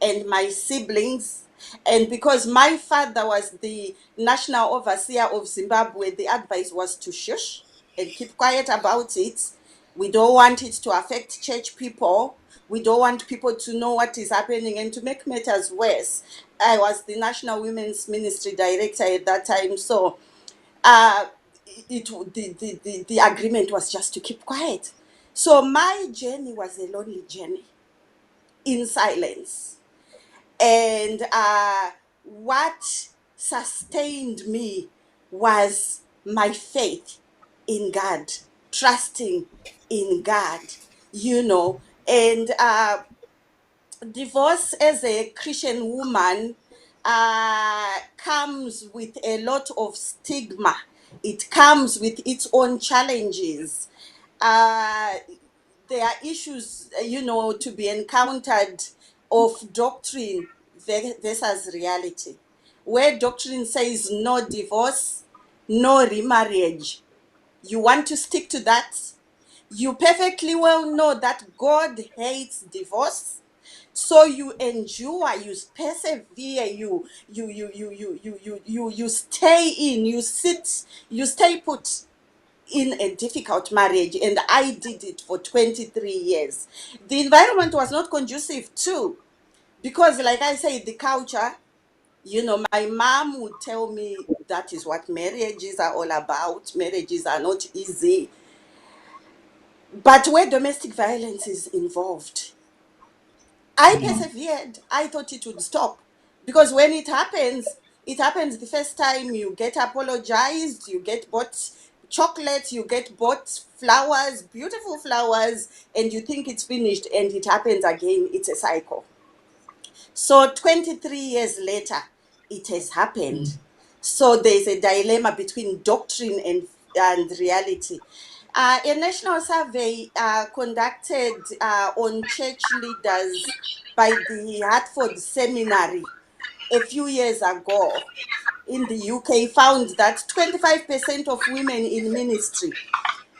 and my siblings. And because my father was the national overseer of Zimbabwe, the advice was to shush and keep quiet about it. We don't want it to affect church people. We don't want people to know what is happening. And to make matters worse, I was the National Women's Ministry Director at that time. So uh, the agreement was just to keep quiet. So my journey was a lonely journey in silence. And what sustained me was my faith in God, trusting in God, and divorce as a Christian woman comes with a lot of stigma It comes with its own challenges. There are issues, to be encountered of doctrine versus reality. Where doctrine says no divorce, no remarriage, you want to stick to that. You perfectly well know that God hates divorce. So you endure, you persevere, you stay in, you stay put in a difficult marriage. And I did it for 23 years. The environment was not conducive too, because like I said, the culture, my mom would tell me that is what marriages are all about. Marriages are not easy. But where domestic violence is involved, I persevered. I thought it would stop, because when it happens the first time. You get apologized, you get bought chocolate, you get bought flowers, beautiful flowers, and you think it's finished, and it happens again. It's a cycle. So 23 years later, it has happened. So there's a dilemma between doctrine and reality. A national survey conducted on church leaders by the Hartford Seminary a few years ago in the UK found that 25% of women in ministry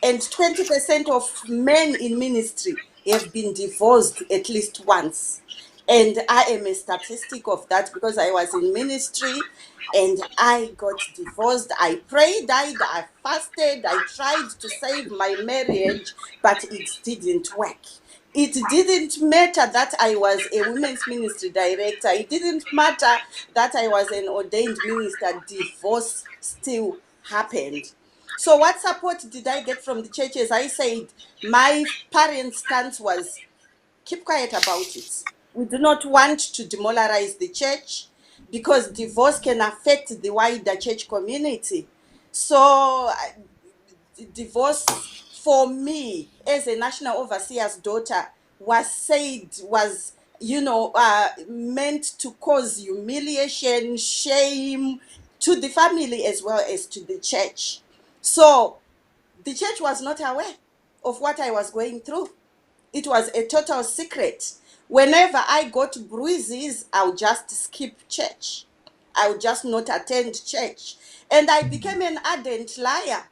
and 20% of men in ministry have been divorced at least once. And I am a statistic of that, because I was in ministry and I got divorced. I prayed, I fasted, I tried to save my marriage, but it didn't work. It didn't matter that I was a women's ministry director. It didn't matter that I was an ordained minister. Divorce still happened. So what support did I get from the churches? I said my parents' stance was, keep quiet about it. We do not want to demoralize the church, because divorce can affect the wider church community. So divorce for me as a national overseer's daughter was meant to cause humiliation, shame to the family as well as to the church. So the church was not aware of what I was going through. It was a total secret. Whenever I got bruises, I would just skip church. I would just not attend church. And I became an ardent liar.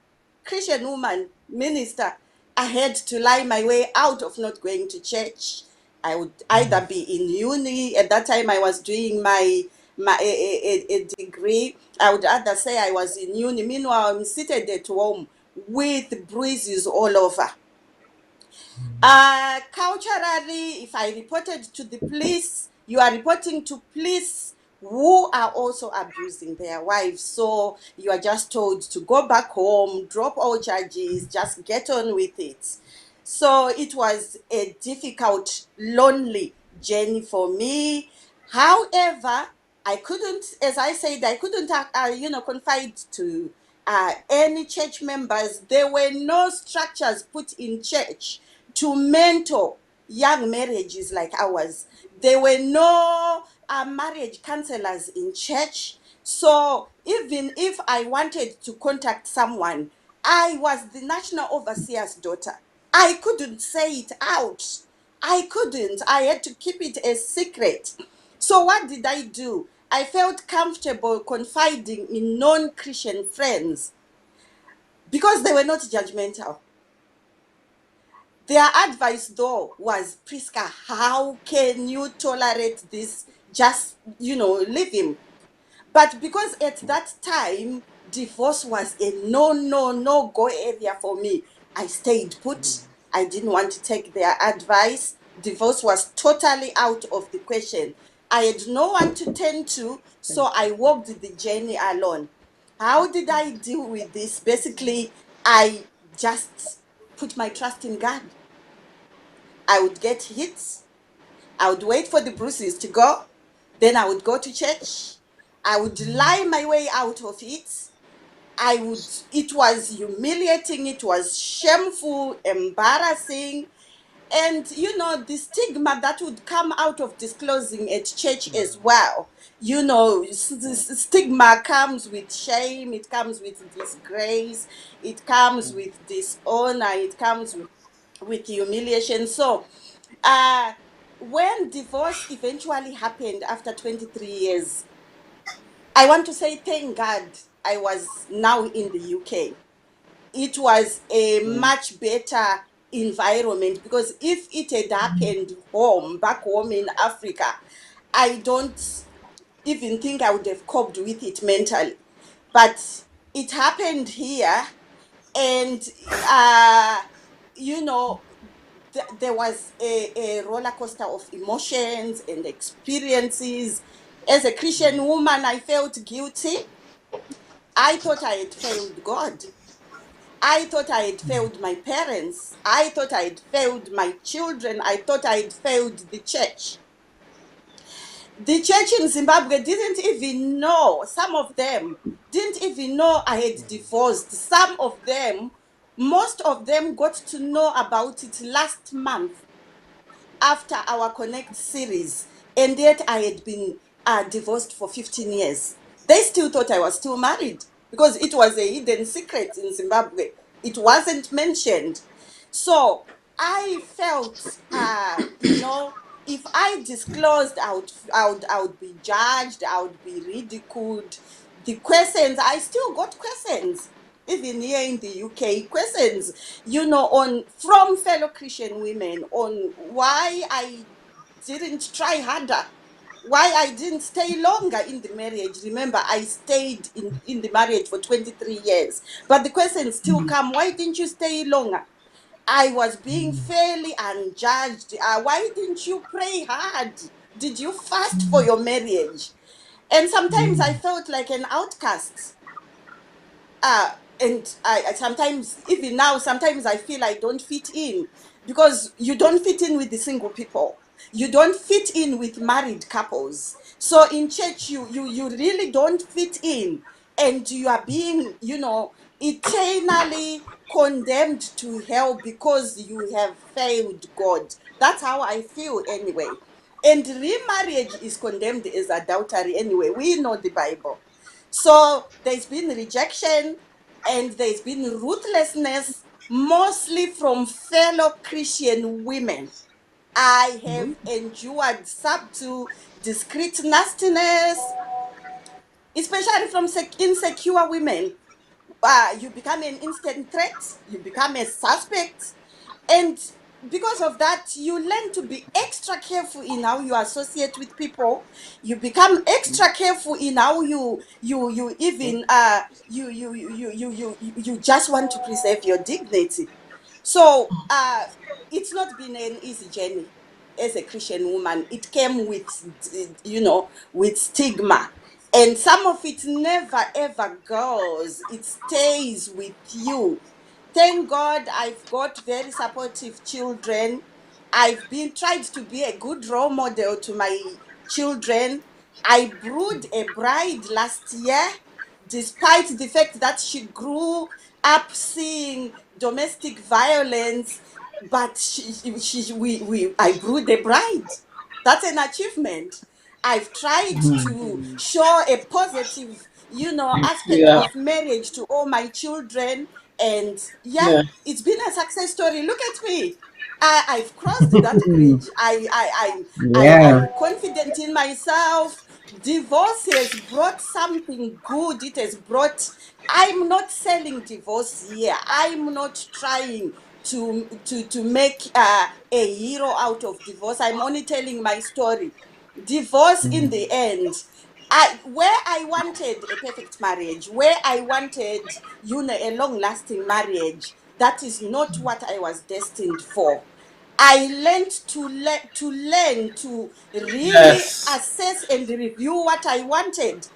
Christian woman, minister. I had to lie my way out of not going to church. I would either be in uni. At that time, I was doing a degree. I would either say I was in uni. Meanwhile, I'm seated at home with bruises all over. Culturally, if I reported to the police, you are reporting to police who are also abusing their wives. So you are just told to go back home, drop all charges, just get on with it. So it was a difficult, lonely journey for me. However, I couldn't, as I said, I couldn't, confide to any church members. There were no structures put in church to mentor young marriages like ours. There were no marriage counselors in church. So even if I wanted to contact someone, I was the national overseer's daughter. I couldn't say it out. I couldn't. I had to keep it a secret. So what did I do? I felt comfortable confiding in non-Christian friends because they were not judgmental. Their advice, though, was, Prisca, how can you tolerate this? Just, leave him. But because at that time, divorce was a no go area for me, I stayed put. I didn't want to take their advice. Divorce was totally out of the question. I had no one to turn to, so I walked the journey alone. How did I deal with this? Basically, I just put my trust in God. I would get hits. I would wait for the bruises to go. Then I would go to church. I would lie my way out of it. It was humiliating. It was shameful, embarrassing. And you know, the stigma that would come out of disclosing at church as well, you know, this stigma comes with shame, it comes with disgrace, it comes with dishonor, it comes with humiliation. So when divorce eventually happened after 23 years, I want to say thank God I was now in the UK. It was a much better environment, because if it had happened back home in Africa, I don't even think I would have coped with it mentally. But it happened here, and you know, there was a roller coaster of emotions and experiences. As a Christian woman, I felt guilty. I thought I had failed God. I thought I had failed my parents. I thought I had failed my children. I thought I had failed the church. The church in Zimbabwe didn't even know, some of them didn't even know I had divorced. Some of them, most of them got to know about it last month after our Connect series, and yet I had been divorced for 15 years. They still thought I was still married, because it was a hidden secret in Zimbabwe. It wasn't mentioned. So I felt, you know, if I disclosed, I would be judged, I would be ridiculed. The questions, I still got questions, even here in the UK, questions, you know, on from fellow Christian women on why I didn't try harder, why I didn't stay longer in the marriage. Remember, I stayed in the marriage for 23 years. But the questions still come, why didn't you stay longer? I was being fairly unjudged. Why didn't you pray hard? Did you fast for your marriage? And sometimes I felt like an outcast. And I sometimes, even now, sometimes I feel I don't fit in, because you don't fit in with the single people. You don't fit in with married couples. So in church, you really don't fit in, and you are being, you know, eternally condemned to hell because you have failed God. That's how I feel anyway. And remarriage is condemned as adultery anyway. We know the Bible. So there's been rejection, and there's been ruthlessness, mostly from fellow Christian women. I have endured subtle, discreet nastiness, especially from insecure women. You become an instant threat, you become a suspect, and because of that, you learn to be extra careful in how you associate with people. You become extra careful in how you even you just want to preserve your dignity. So it's not been an easy journey as a Christian woman. It came with, you know, with stigma, and some of it never ever goes. It stays with you. Thank God I've got very supportive children. I've been tried to be a good role model to my children. I brewed a bride last year, despite the fact that she grew up seeing domestic violence, but I brewed a bride. That's an achievement. I've tried to show a positive, you know, aspect Yeah, of marriage to all my children, and yeah, yeah, it's been a success story. Look at me. I've crossed that bridge. Yeah. I'm confident in myself. Divorce has brought something good. It has brought. I'm not selling divorce here. I'm not trying to make a hero out of divorce. I'm only telling my story. Divorce in the end, where I wanted a perfect marriage, where I wanted, you know, a long lasting marriage, that is not what I was destined for. I learned to really yes, assess and review what I wanted.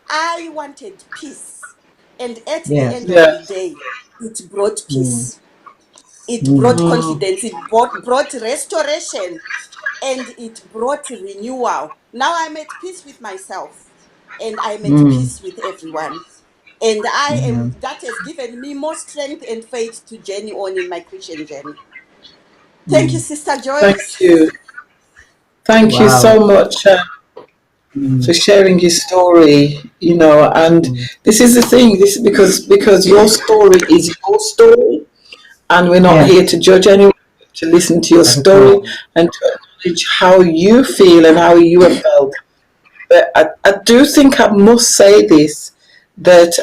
I wanted peace, and at the Yes. end of the yes, day, it brought Mm. peace. It Mm. brought confidence. It brought restoration, and it brought renewal. Now I'm at peace with myself, and I'm at Mm. peace with everyone. And I Yeah. am, that has given me more strength and faith to journey on in my Christian journey. Thank you, Mm. Sister Thank Joyce. you. Thank you Wow. so much for Mm. sharing your story. And Mm. this is the thing. This because your story is your story, and we're not here Yes, to judge anyone. To listen to your not at all. story and to acknowledge how you feel and how you have felt. But I do think I must say this that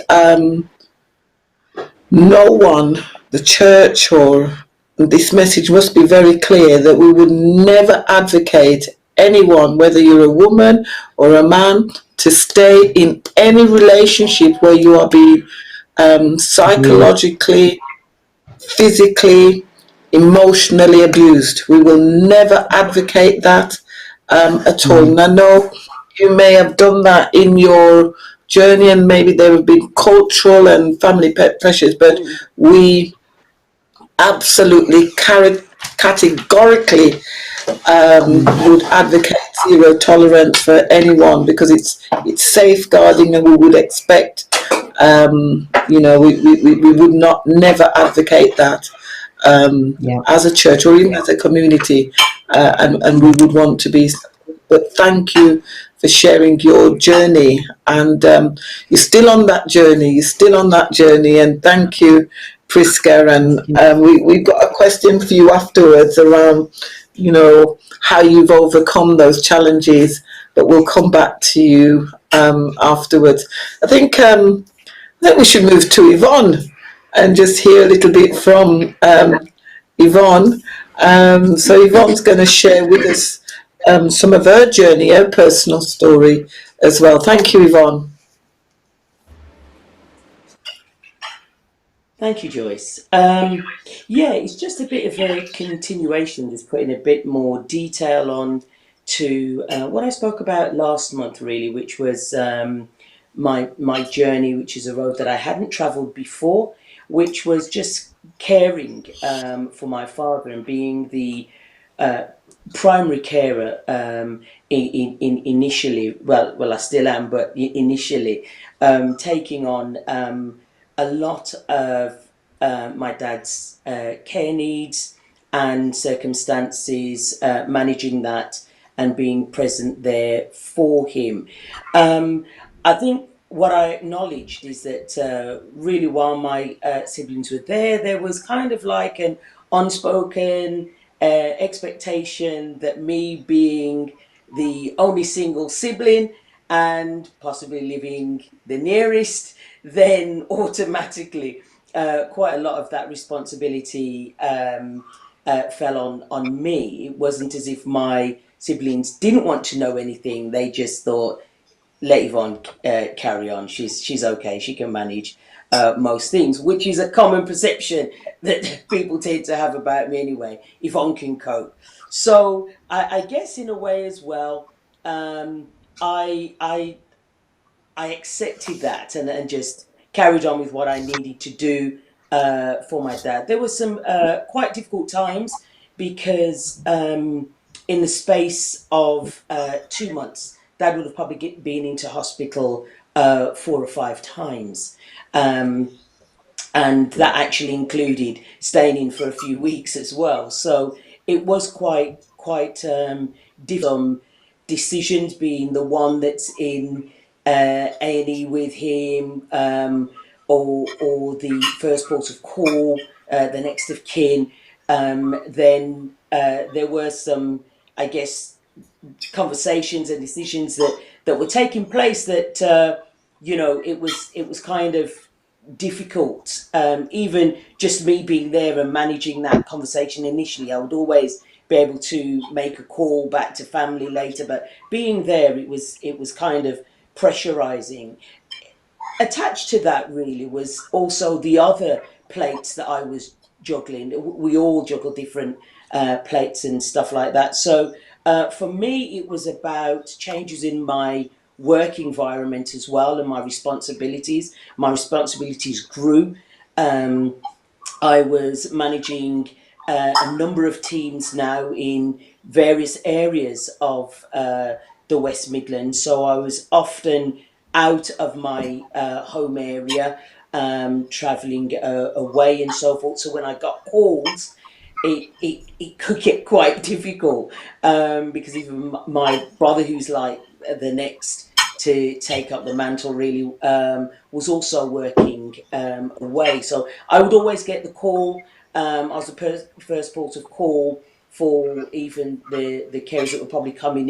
no one, the church or this message must be very clear that we would never advocate anyone, whether you're a woman or a man, to stay in any relationship where you are being Abuse. psychologically, physically, emotionally abused. We will never advocate that at all. Mm. And I know you may have done that in your journey, and maybe there have been cultural and family pressures, but we absolutely categorically Mm. would advocate zero tolerance for anyone because it's safeguarding, and we would expect we would not never advocate that Yeah. as a church or even as a community, and we Mm. would want to be. But thank you for sharing your journey, and you're still on that journey. You're still on that journey, and thank you, Prisca. And Thank you. we've got a question for you afterwards around, how you've overcome those challenges. But we'll come back to you afterwards. I think. I think we should move to Yvonne and just hear a little bit from Yvonne. So Yvonne's going to share with us some of her journey, her personal story as well. Thank you, Yvonne. Thank you, Joyce. Yeah, it's just a bit of a continuation, just putting a bit more detail on to what I spoke about last month, really, which was my journey, which is a road that I hadn't travelled before, which was just caring for my father and being the uh, primary carer in initially. Well, I still am, but initially taking on a lot of my dad's care needs and circumstances, managing that and being present there for him. I think what I acknowledged is that really, while my siblings were there, there was kind of like an unspoken expectation that me being the only single sibling and possibly living the nearest, then automatically quite a lot of that responsibility fell on me. It wasn't as if my siblings didn't want to know anything; they just thought, let Yvonne carry on. She's okay. She can manage most things, which is a common perception that people tend to have about me anyway. Yvonne can cope. So I guess in a way as well, I I accepted that and just carried on with what I needed to do for my dad. There were some quite difficult times because in the space of 2 months, dad would have probably been into hospital 4 or 5 times. Um, and that actually included staying in for a few weeks as well. So it was quite difficult. Decisions being the one that's in A&E with him, or the first port of call, the next of kin. Then there were some, I guess, conversations and decisions that were taking place that it was kind of difficult. Even just me being there and managing that conversation initially, I would always be able to make a call back to family later, but being there, it was kind of pressurizing. Attached to that really was also the other plates that I was juggling. We all juggle different plates and stuff like that. So for me, it was about changes in my work environment as well, and my responsibilities. My responsibilities grew. Um, I was managing a number of teams now in various areas of the West Midlands. So I was often out of my home area, travelling away and so forth. So when I got calls, it could get quite difficult, because even my brother, who's like the next to take up the mantle, really was also working away. So I would always get the call. I was the first port of call for even the carers that were probably coming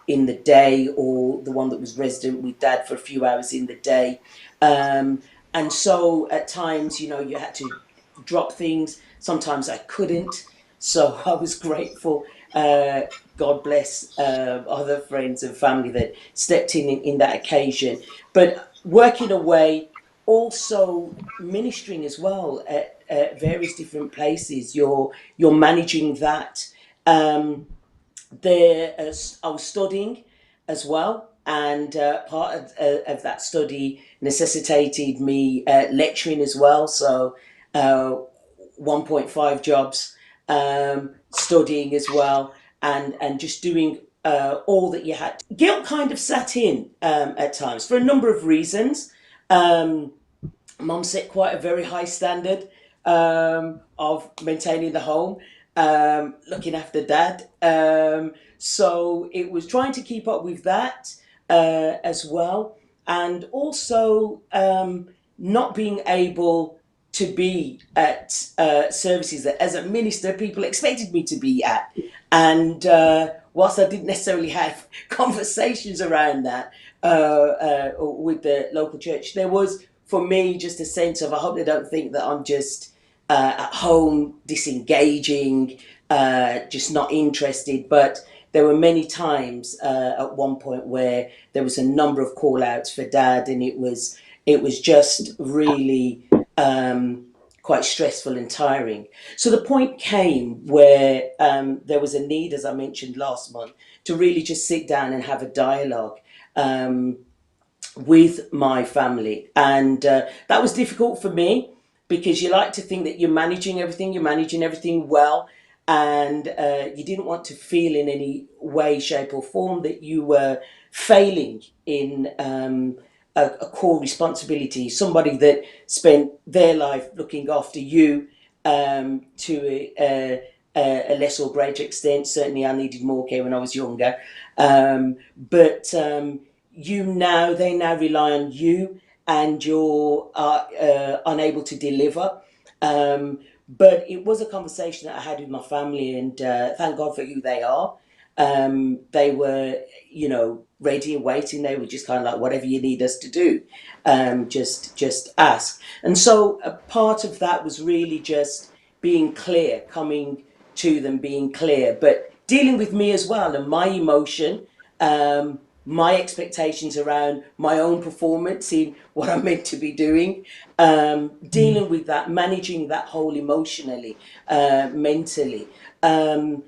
in the day, or the one that was resident with dad for a few hours in the day. And so at times, you know, you had to drop things. Sometimes I couldn't. So I was grateful. God bless other friends and family that stepped in that occasion. But working away, also ministering as well at various different places. You're managing that. There, I was studying as well, and part of that study necessitated me lecturing as well. So, 1.5 jobs, studying as well, and just doing all that you had. Guilt kind of sat in at times for a number of reasons. Mum set quite a very high standard of maintaining the home, looking after dad. So it was trying to keep up with that as well, and also not being able to be at services that, as a minister, people expected me to be at. And whilst I didn't necessarily have conversations around that with the local church, there was, for me, just a sense of, I hope they don't think that I'm just at home disengaging, just not interested. But there were many times at one point where there was a number of call outs for dad, and it was just really quite stressful and tiring. So the point came where there was a need, as I mentioned last month, to really just sit down and have a dialogue with my family. And that was difficult for me, because you like to think that you're managing everything well, and you didn't want to feel in any way, shape, or form that you were failing in a core responsibility. Somebody that spent their life looking after you to a less or greater extent. Certainly, I needed more care when I was younger, but they now rely on you, and you're unable to deliver. But it was a conversation that I had with my family, and thank God for who they are. They were, ready and waiting. They were just kind of like, whatever you need us to do, just ask. And so a part of that was really just being clear, coming to them, being clear, but dealing with me as well, and my emotion, my expectations around my own performance in what I'm meant to be doing, dealing with that, managing that whole emotionally, mentally. And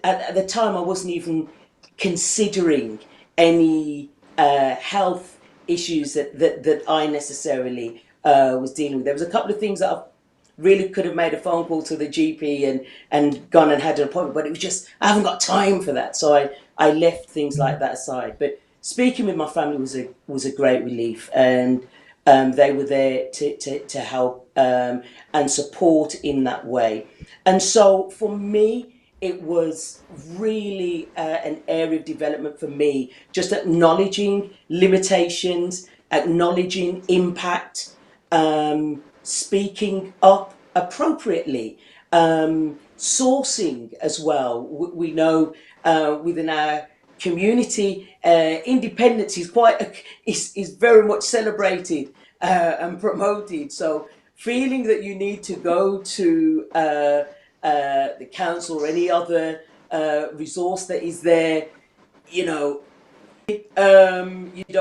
at the time, I wasn't even considering any health issues that I necessarily was dealing with. There was a couple of things that I really could have made a phone call to the GP and gone and had an appointment, but it was just, I haven't got time for that. So I left things like that aside. But speaking with my family was a great relief, and they were there to help and support in that way. And so for me, it was really an area of development for me, just acknowledging limitations, acknowledging impact, speaking up appropriately, sourcing as well. We know within our community, independence is very much celebrated and promoted. So feeling that you need to go to the council or any other resource that is there, you don't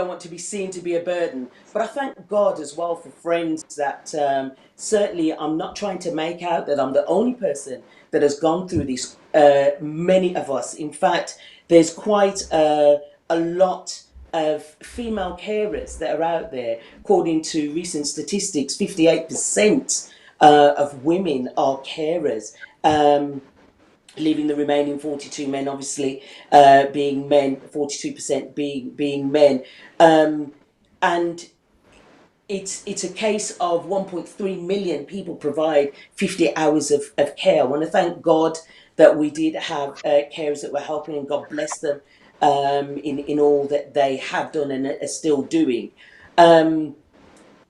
want to be seen to be a burden. But I thank God as well for friends that certainly I'm not trying to make out that I'm the only person that has gone through this. Many of us, in fact, there's quite a lot of female carers that are out there. According to recent statistics, 58% of women are carers. Leaving the remaining 42 men, obviously, being men, 42% being men. And it's a case of 1.3 million people provide 50 hours of care. I want to thank God that we did have carers that were helping, and God bless them in all that they have done and are still doing.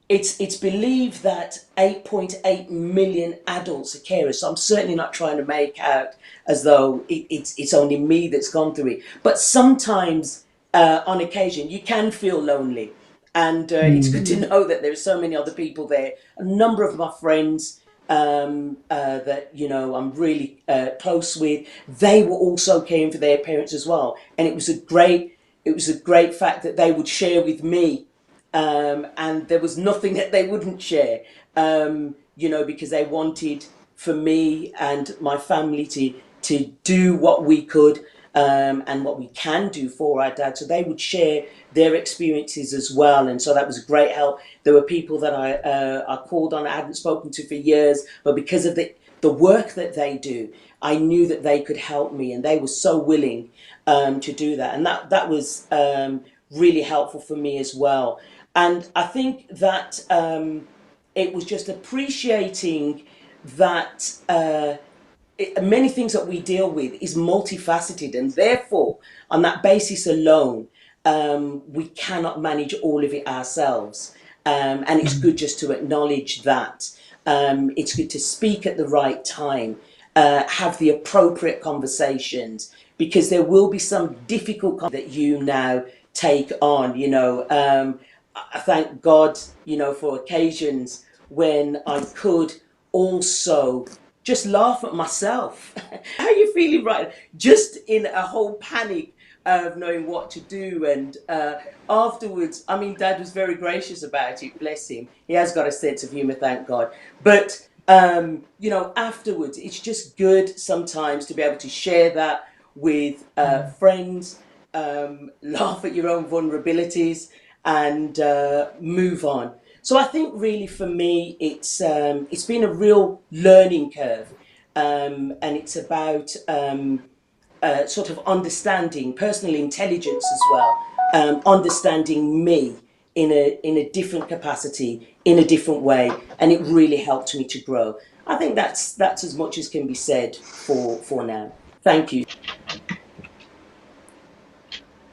It's believed that 8.8 million adults are carers. So I'm certainly not trying to make out as though it's only me that's gone through it. But sometimes, on occasion, you can feel lonely. And it's good to know that there are so many other people there. A number of my friends that, you know, I'm really close with, they were also caring for their parents as well. And it was a great fact that they would share with me, and there was nothing that they wouldn't share, you know, because they wanted for me and my family to do what we could, and what we can do for our dad. So they would share their experiences as well, and so that was a great help. There were people that I called on, I hadn't spoken to for years, but because of the work that they do, I knew that they could help me, and they were so willing to do that, and that was really helpful for me as well. And I think that it was just appreciating that many things that we deal with is multifaceted, and therefore, on that basis alone, we cannot manage all of it ourselves. And it's good just to acknowledge that. It's good to speak at the right time, have the appropriate conversations, because there will be some difficult that you now take on, you know. I thank God, you know, for occasions when I could also just laugh at myself. How are you feeling right? Just in a whole panic of knowing what to do. And afterwards, I mean, Dad was very gracious about it, bless him. He has got a sense of humour, thank God. But, you know, afterwards, it's just good sometimes to be able to share that with friends, laugh at your own vulnerabilities, and move on. So I think really for me, it's been a real learning curve, and it's about sort of understanding personal intelligence as well, understanding me in a different capacity, in a different way, and it really helped me to grow. I think that's as much as can be said for now. Thank you.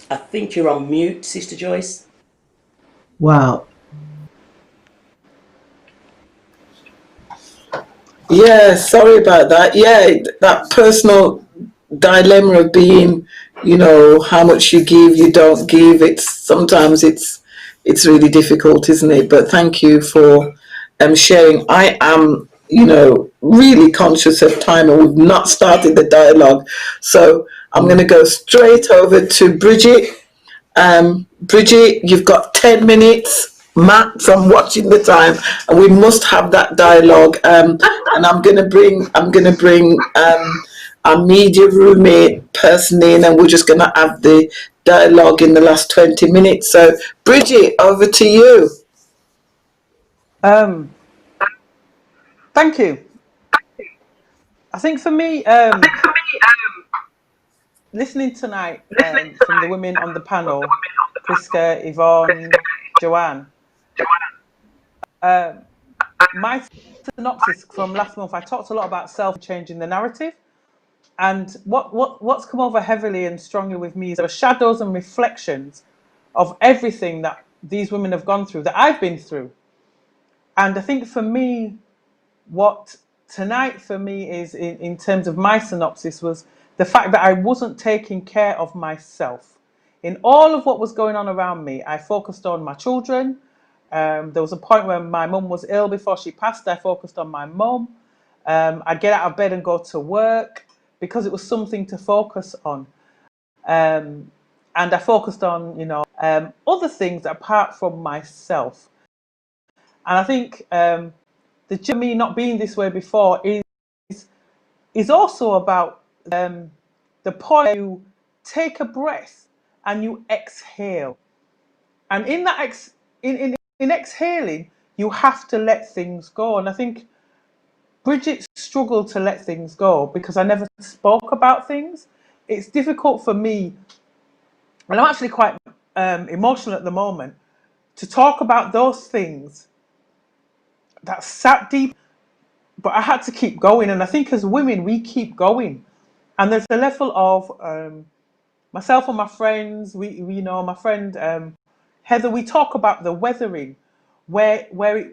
I think you're on mute, Sister Joyce. Wow. Yeah, sorry about that. Yeah, that personal dilemma of being, you know, how much you give, you don't give. It's sometimes it's really difficult, isn't it? But thank you for sharing. I am, you know, really conscious of time, and we've not started the dialogue, so I'm going to go straight over to Bridget. Bridget, you've got 10 minutes max. I'm watching the time, and we must have that dialogue. And I'm gonna bring our media roommate person in, and we're just gonna have the dialogue in the last 20 minutes. So, Bridget, over to you. Thank you. I think for me, listening tonight from the women on the panel, Prisca, Yvonne, Joanne, my synopsis from last month, I talked a lot about self-changing the narrative. And what's come over heavily and strongly with me is the shadows and reflections of everything that these women have gone through, that I've been through. And I think for me, what tonight for me is in terms of my synopsis was the fact that I wasn't taking care of myself. In all of what was going on around me, I focused on my children. There was a point where my mum was ill before she passed. I focused on my mum. I'd get out of bed and go to work because it was something to focus on. And I focused on, you know, other things apart from myself. And I think the journey not being this way before is also about the point you take a breath and you exhale. And in that in exhaling, you have to let things go. And I think Bridget struggled to let things go because I never spoke about things. It's difficult for me, and I'm actually quite emotional at the moment, to talk about those things that sat deep, but I had to keep going. And I think as women, we keep going. And there's a level of myself and my friends, my friend Heather, we talk about the weathering, where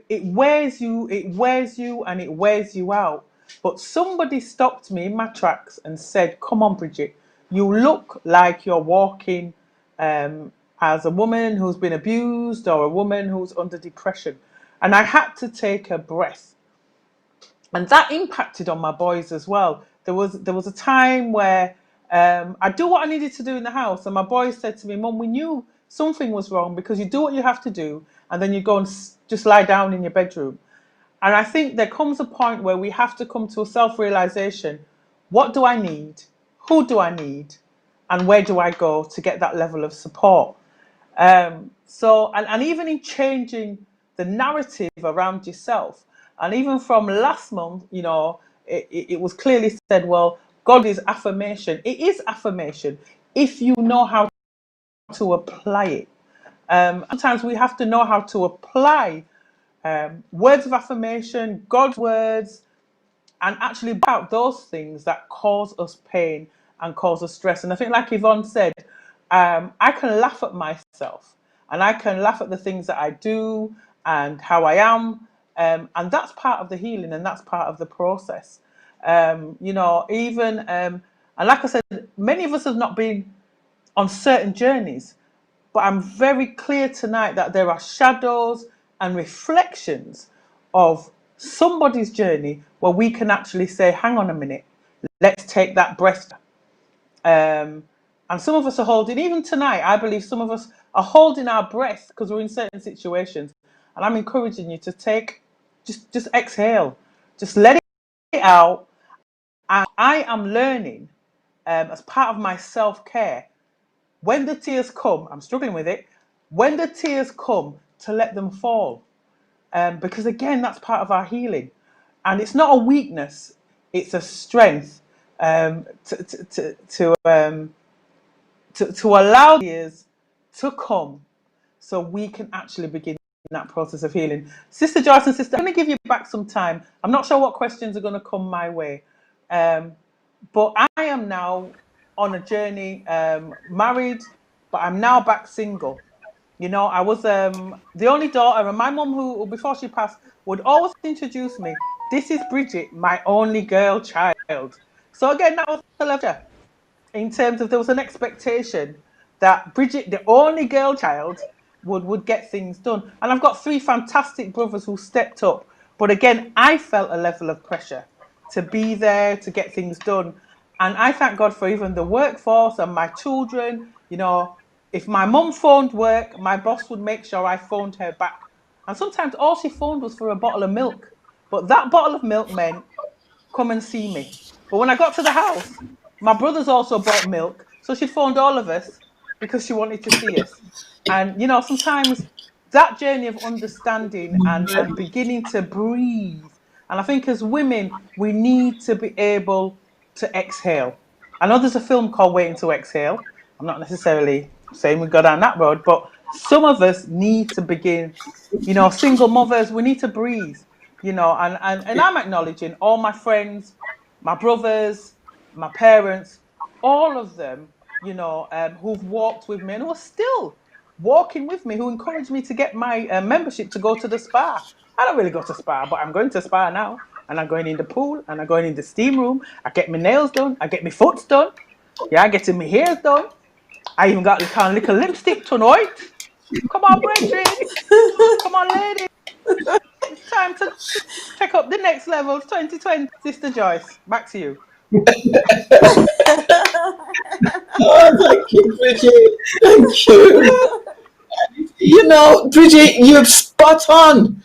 it wears you, and it wears you out. But somebody stopped me in my tracks and said, "Come on, Bridget, you look like you're walking as a woman who's been abused or a woman who's under depression." And I had to take a breath, and that impacted on my boys as well. There was a time where I do what I needed to do in the house, and my boys said to me, "Mum, we knew something was wrong because you do what you have to do, and then you go and just lie down in your bedroom." And I think there comes a point where we have to come to a self-realization: what do I need? Who do I need? And where do I go to get that level of support? And even in changing the narrative around yourself, and even from last month, it was clearly said, well, God is affirmation. It is affirmation if you know how to apply it. Sometimes we have to know how to apply words of affirmation, God's words, and actually about those things that cause us pain and cause us stress. And I think, like Yvonne said, I can laugh at myself, and I can laugh at the things that I do and how I am, and that's part of the healing, and that's part of the process. And like I said, many of us have not been on certain journeys, but I'm very clear tonight that there are shadows and reflections of somebody's journey where we can actually say, hang on a minute, let's take that breath. And some of us are holding, even tonight, I believe some of us are holding our breath because we're in certain situations. And I'm encouraging you to just exhale, just let it out. And I am learning as part of my self-care, when the tears come, I'm struggling with it, when the tears come, to let them fall. Because again, that's part of our healing. And it's not a weakness, it's a strength to allow tears to come so we can actually begin that process of healing. Sister Joyce and Sister, I'm going to give you back some time. I'm not sure what questions are going to come my way. But I am now on a journey, married, but I'm now back single. I was the only daughter, and my mum, who before she passed, would always introduce me. This is Bridget, my only girl child. So again, that was a pleasure. In terms of, there was an expectation that Bridget, the only girl child, would get things done. And I've got three fantastic brothers who stepped up. But again, I felt a level of pressure to be there, to get things done. And I thank God for even the workforce and my children. If my mum phoned work, my boss would make sure I phoned her back. And sometimes all she phoned was for a bottle of milk. But that bottle of milk meant, come and see me. But when I got to the house, my brothers also bought milk. So she phoned all of us because she wanted to see us. And, sometimes that journey of understanding and beginning to breathe. And I think as women, we need to be able to exhale. I know there's a film called Waiting to Exhale. I'm not necessarily saying we go down that road, but some of us need to begin, single mothers, we need to breathe, and I'm acknowledging all my friends, my brothers, my parents, all of them, who've walked with me and who are still walking with me, who encouraged me to get my membership to go to the spa. I don't really go to spa, but I'm going to spa now, and I'm going in the pool, and I'm going in the steam room. I get my nails done, I get my foot done, I getting my hair done. I even got the kind of little lipstick tonight. Come on, Bridget. Come on, lady. It's time to take up the next level. 2020. Sister Joyce, back to you. Oh, thank you, Bridget. Thank you. Bridget, you're spot on.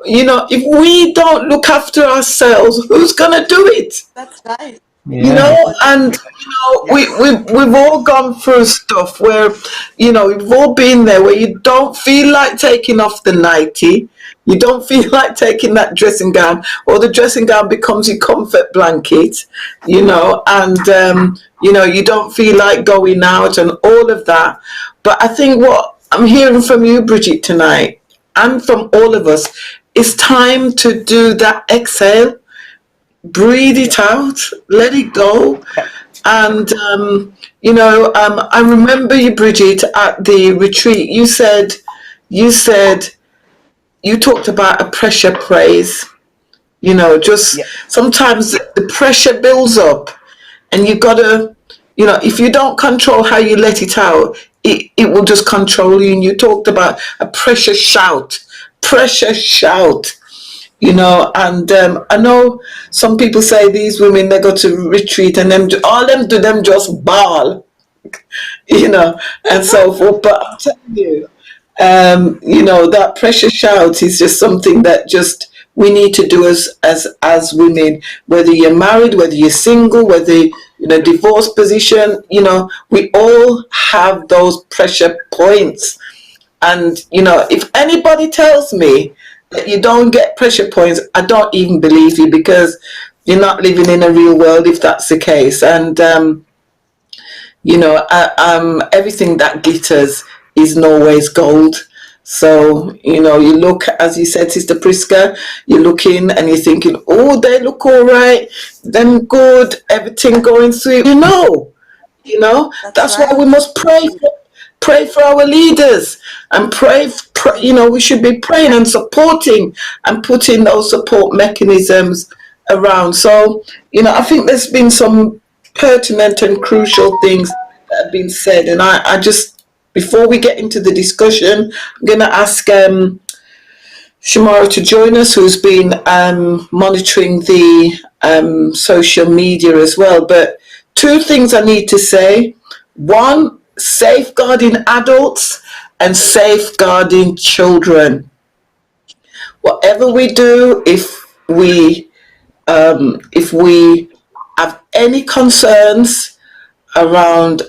If we don't look after ourselves, who's going to do it? That's right. Yeah. And we've all gone through stuff where we've all been there, where you don't feel like taking off the nightie, you don't feel like taking that dressing gown, or the dressing gown becomes your comfort blanket, and you don't feel like going out and all of that. But I think what I'm hearing from you, Bridget, tonight, and from all of us. It's time to do that exhale, breathe it out, let it go. And, I remember you, Bridget, at the retreat, you talked about a pressure praise. Just sometimes the pressure builds up and you gotta, if you don't control how you let it out, it will just control you. And you talked about a pressure shout, and I know some people say these women, they go to retreat and them all them do them just bawl, and so forth. But I'm telling you, that pressure shout is just something that just we need to do as women, whether you're married, whether you're single, whether in a divorce position, we all have those pressure points. And if anybody tells me that you don't get pressure points, I don't even believe you, because you're not living in a real world if that's the case. And everything that glitters is always gold. So, you look, as you said, Sister Prisca, you're looking and you're thinking, oh, they look all right, them good, everything going through. That's why we must pray for our leaders, and pray, we should be praying and supporting and putting those support mechanisms around. So, I think there's been some pertinent and crucial things that have been said, and I just, before we get into the discussion, I'm going to ask Shamara to join us, who's been monitoring the social media as well. But two things I need to say. One, safeguarding adults and safeguarding children. Whatever we do, if we have any concerns around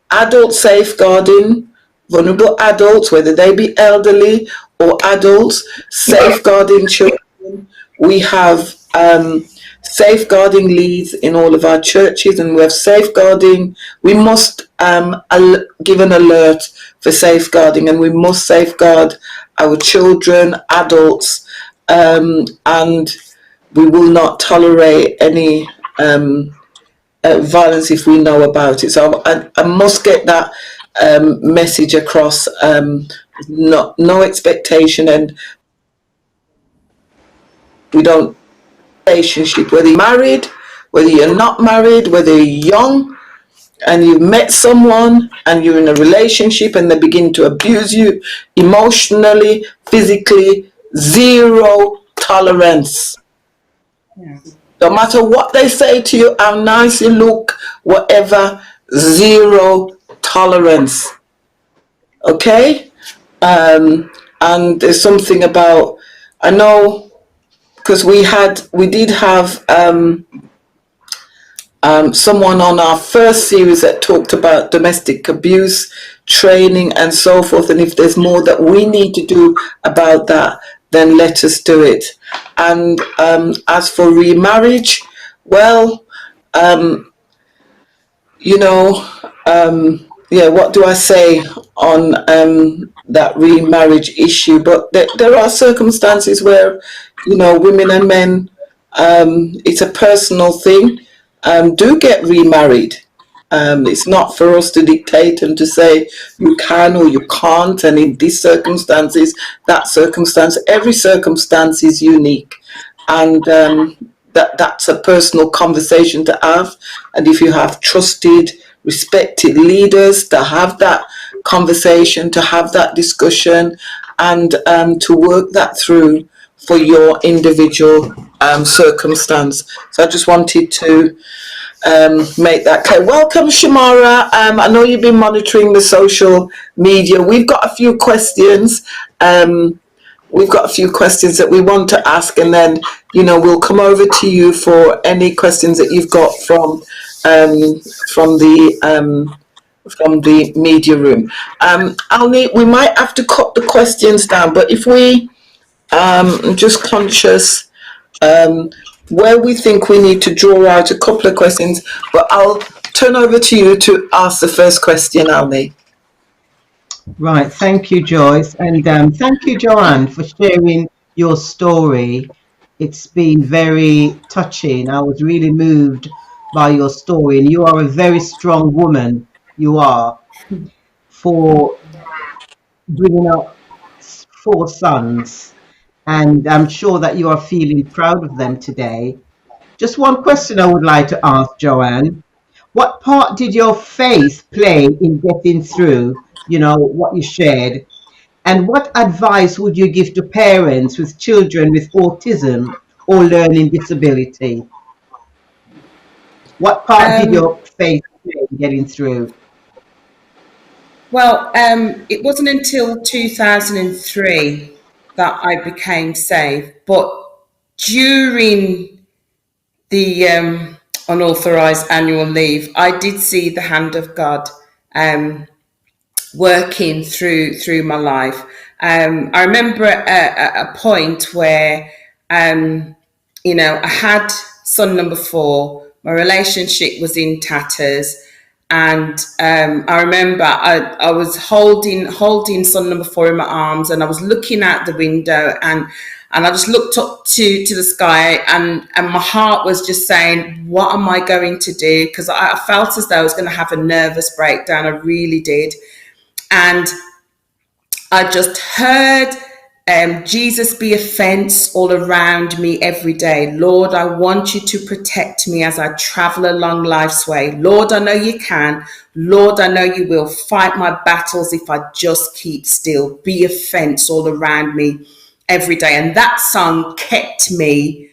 adult safeguarding, vulnerable adults, whether they be elderly or adults, safeguarding children. We have safeguarding leads in all of our churches, and we have safeguarding. We must give an alert for safeguarding, and we must safeguard our children, adults, and we will not tolerate any violence if we know about it. So I must get that message across. No expectation, and we don't relationship, whether you're married, whether you're not married, whether you're young and you've met someone and you're in a relationship and they begin to abuse you emotionally, physically, zero tolerance. No matter what they say to you, how nice you look, whatever, zero tolerance. Okay? And there's something about, I know, because we did have someone on our first series that talked about domestic abuse training and so forth. And if there's more that we need to do about that, then let us do it. And as for remarriage, well, what do I say on that remarriage issue? But there are circumstances where, women and men, it's a personal thing, do get remarried. It's not for us to dictate and to say you can or you can't, and in these circumstances, that circumstance, every circumstance is unique. And that's a personal conversation to have. And if you have trusted, respected leaders, to have that conversation, to have that discussion, and to work that through for your individual circumstance. So I just wanted to make that clear. Welcome, Shamara. I know you've been monitoring the social media. We've got a few questions. We've got a few questions that we want to ask, and then we'll come over to you for any questions that you've got from the media room. We might have to cut the questions down, but if we I'm just conscious where we think we need to draw out a couple of questions, but I'll turn over to you to ask the first question, Alni. Right. Thank you, Joyce. And thank you, Joanne, for sharing your story. It's been very touching. I was really moved by your story. And you are a very strong woman. You are, for bringing up four sons. And I'm sure that you are feeling proud of them today. Just one question I would like to ask, Joanne. What part did your faith play in getting through, what you shared? And what advice would you give to parents with children with autism or learning disability? What part did Um, your faith play in getting through? well, it wasn't until 2003 that I became saved, but during the unauthorized annual leave, I did see the hand of God um, working through my life. I remember a point where, I had son number 4. My relationship was in tatters, and I remember I was holding son number 4 in my arms, and I was looking out the window, and I just looked up to the sky, and my heart was just saying, what am I going to do? Because I felt as though I was going to have a nervous breakdown. I really did. And I just heard Jesus be a fence all around me every day. Lord, I want you to protect me as I travel along life's way. Lord, I know you can. Lord, I know you will fight my battles if I just keep still. Be a fence all around me every day. And that song kept me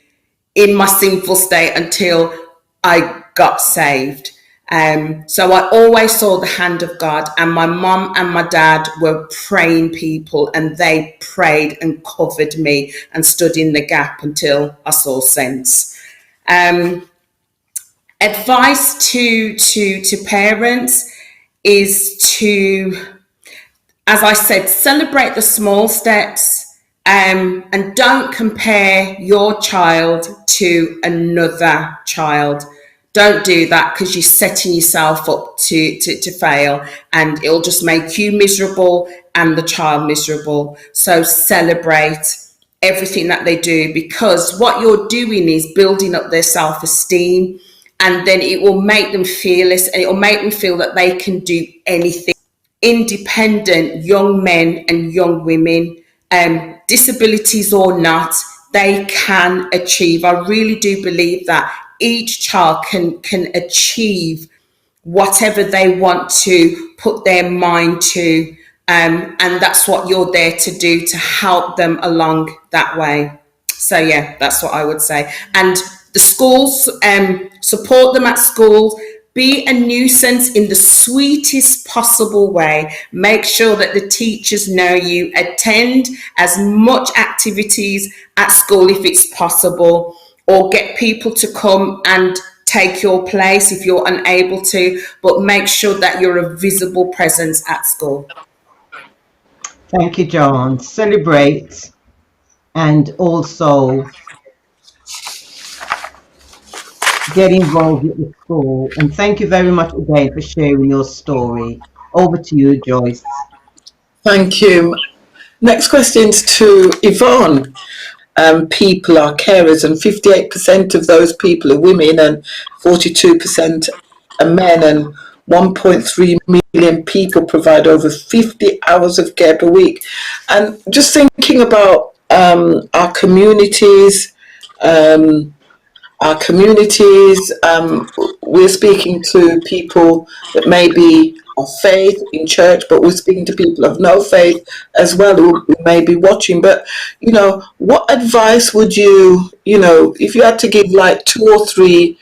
in my sinful state until I got saved. So I always saw the hand of God, and my mum and my dad were praying people, and they prayed and covered me and stood in the gap until I saw sense. Advice to parents is to, as I said, celebrate the small steps, and don't compare your child to another child. Don't do that, because you're setting yourself up to fail, and it'll just make you miserable and the child miserable. So celebrate everything that they do, because what you're doing is building up their self-esteem, and then it will make them fearless, and it will make them feel that they can do anything. Independent young men and young women, disabilities or not, they can achieve. I really do believe that each child can achieve whatever they want to put their mind to, and that's what you're there to do, to help them along that way. So yeah, that's what I would say. And the schools, support them at school. Be a nuisance in the sweetest possible way. Make sure that the teachers know you. Attend as much activities at school if it's possible, or get people to come and take your place if you're unable to, but make sure that you're a visible presence at school. Thank you, John. Celebrate and also get involved with the school. And thank you very much again for sharing your story. Over to you, Joyce. Thank you. Next question's to Yvonne. People are carers, and 58% of those people are women, and 42% are men, and 1.3 million people provide over 50 hours of care per week. And just thinking about our communities, um, we're speaking to people that may be of faith in church, but we're speaking to people of no faith as well who may be watching. But, what advice would you, if you had to give like 2 or 3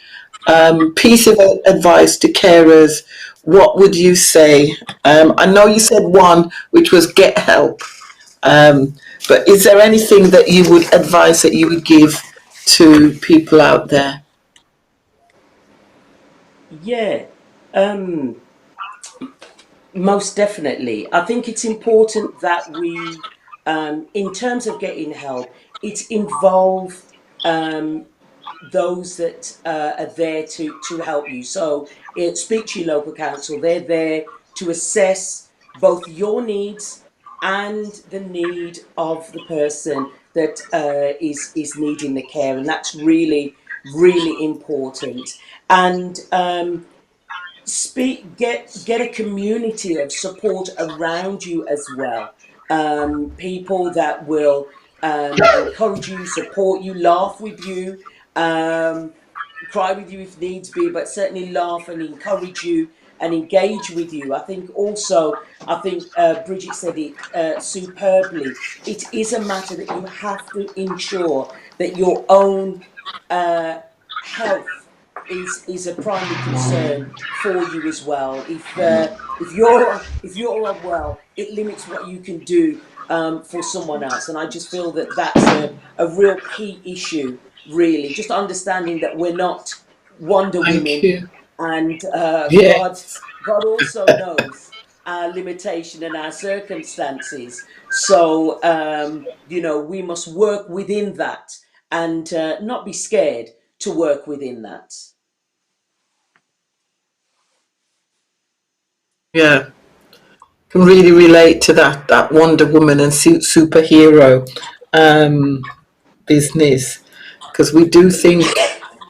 pieces of advice to carers, what would you say? I know you said one, which was get help. But is there anything that you would advise that you would give to people out there? Yeah, most definitely. I think it's important that we, in terms of getting help, it's involve those that are there to help you. So speak to your local council. They're there to assess both your needs and the need of the person that is needing the care, and that's really, really important. And get a community of support around you as well. People that will encourage you, support you, laugh with you, um, cry with you if needs be, but certainly laugh and encourage you and engage with you. I think Bridget said it superbly. It is a matter that you have to ensure that your own health is a primary concern for you as well. If you're unwell, it limits what you can do for someone else, and I just feel that that's a real key issue. Really, just understanding that we're not Wonder Thank Women, you. and Yes. God also knows our limitation and our circumstances. So we must work within that and not be scared to work within that. Yeah. Can really relate to that Wonder Woman and superhero business, because we do think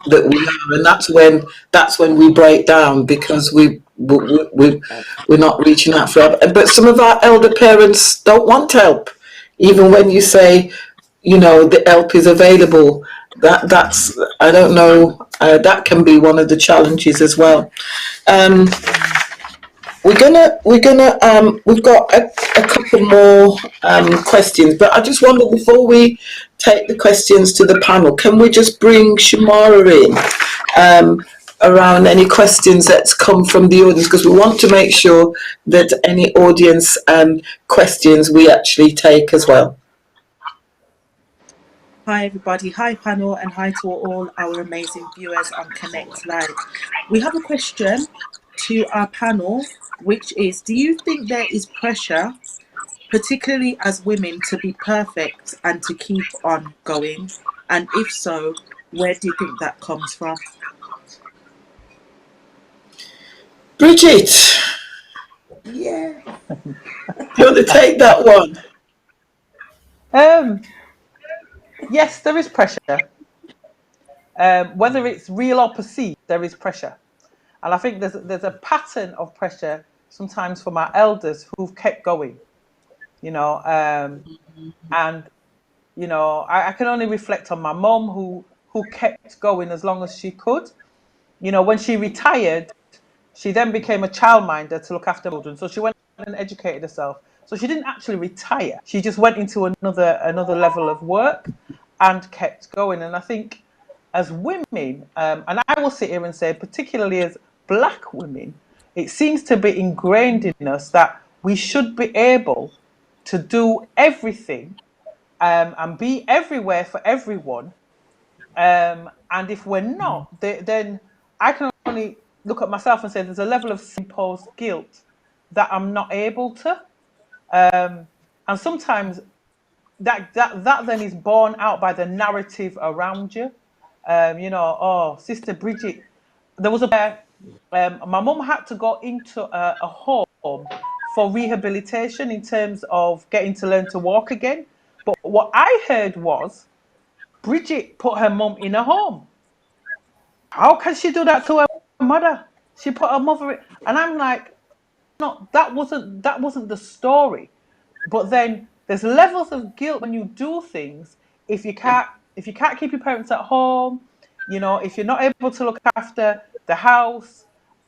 that we are, and that's when we break down, because we're not reaching out for help. But some of our elder parents don't want help, even when you say, the help is available. That's, I don't know, that can be one of the challenges as well. Um, we've got a couple more questions, but I just wonder, before we take the questions to the panel, can we just bring Shamara in around any questions that's come from the audience, because we want to make sure that any audience questions we actually take as well. Hi everybody, hi panel, and hi to all our amazing viewers on Connect Live. We have a question to our panel, which is, do you think there is pressure, particularly as women, to be perfect and to keep on going? And if so, where do you think that comes from? Bridget, Yeah. do you want to take that one? Yes, there is pressure. Whether it's real or perceived, there is pressure. And I think there's a pattern of pressure sometimes from our elders who've kept going, and I can only reflect on my mum who kept going as long as she could. When she retired, she then became a childminder to look after children. So she went and educated herself. So she didn't actually retire. She just went into another level of work and kept going. And I think as women, and I will sit here and say, particularly as black women, it seems to be ingrained in us that we should be able to do everything and be everywhere for everyone. And if we're not, then I can only look at myself and say there's a level of imposed guilt that I'm not able to. And sometimes that then is borne out by the narrative around you. Oh, Sister Bridget, there was my mum had to go into a home for rehabilitation in terms of getting to learn to walk again. But what I heard was Bridget put her mum in a home. How can she do that to her mother? She put her mother in, and I'm like, no, that wasn't the story. But then there's levels of guilt when you do things if you can't keep your parents at home, if you're not able to look after the house,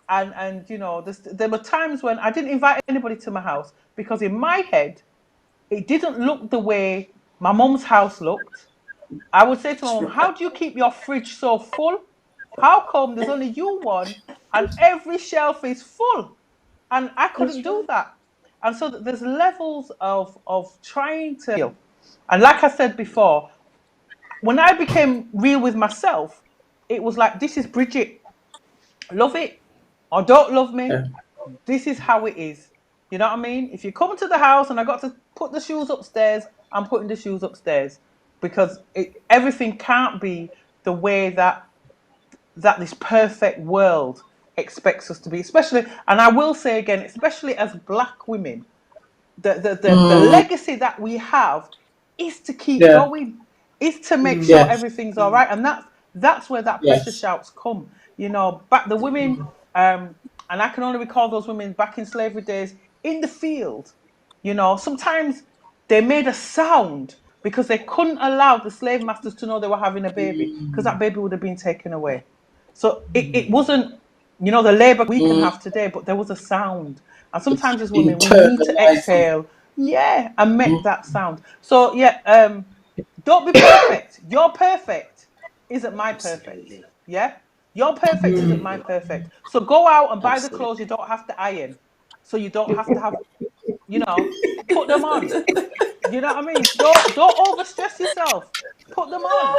and there were times when I didn't invite anybody to my house because in my head it didn't look the way my mum's house looked. I would say to my mom, how do you keep your fridge so full? How come there's only you one and every shelf is full? And I couldn't That's do right. that. And so there's levels of trying to heal. And like I said before, when I became real with myself, it was like, this is Bridget. Love it or don't love me. Yeah. This is how it is. You know what I mean? If you come to the house and I got to put the shoes upstairs, I'm putting the shoes upstairs, because everything can't be the way that this perfect world expects us to be, especially, and I will say again, especially as black women, the legacy that we have is to keep Yeah. going, is to make sure Yes. everything's all right, and that's where that pressure Yes. shouts come. You know, back the women, and I can only recall those women back in slavery days in the field. You know, sometimes they made a sound because they couldn't allow the slave masters to know they were having a baby, because that baby would have been taken away. So it wasn't, you know, the labor we can have today, but there was a sound. And sometimes as women, we need to Internalizing. exhale, yeah, and make that sound. So yeah, don't be perfect. Your perfect isn't my perfect. Absolutely. Yeah, your perfect isn't my perfect. So go out and buy the clothes you don't have to iron, so you don't have to have, you know, put them on. You know what I mean? Don't overstress yourself. Put them on.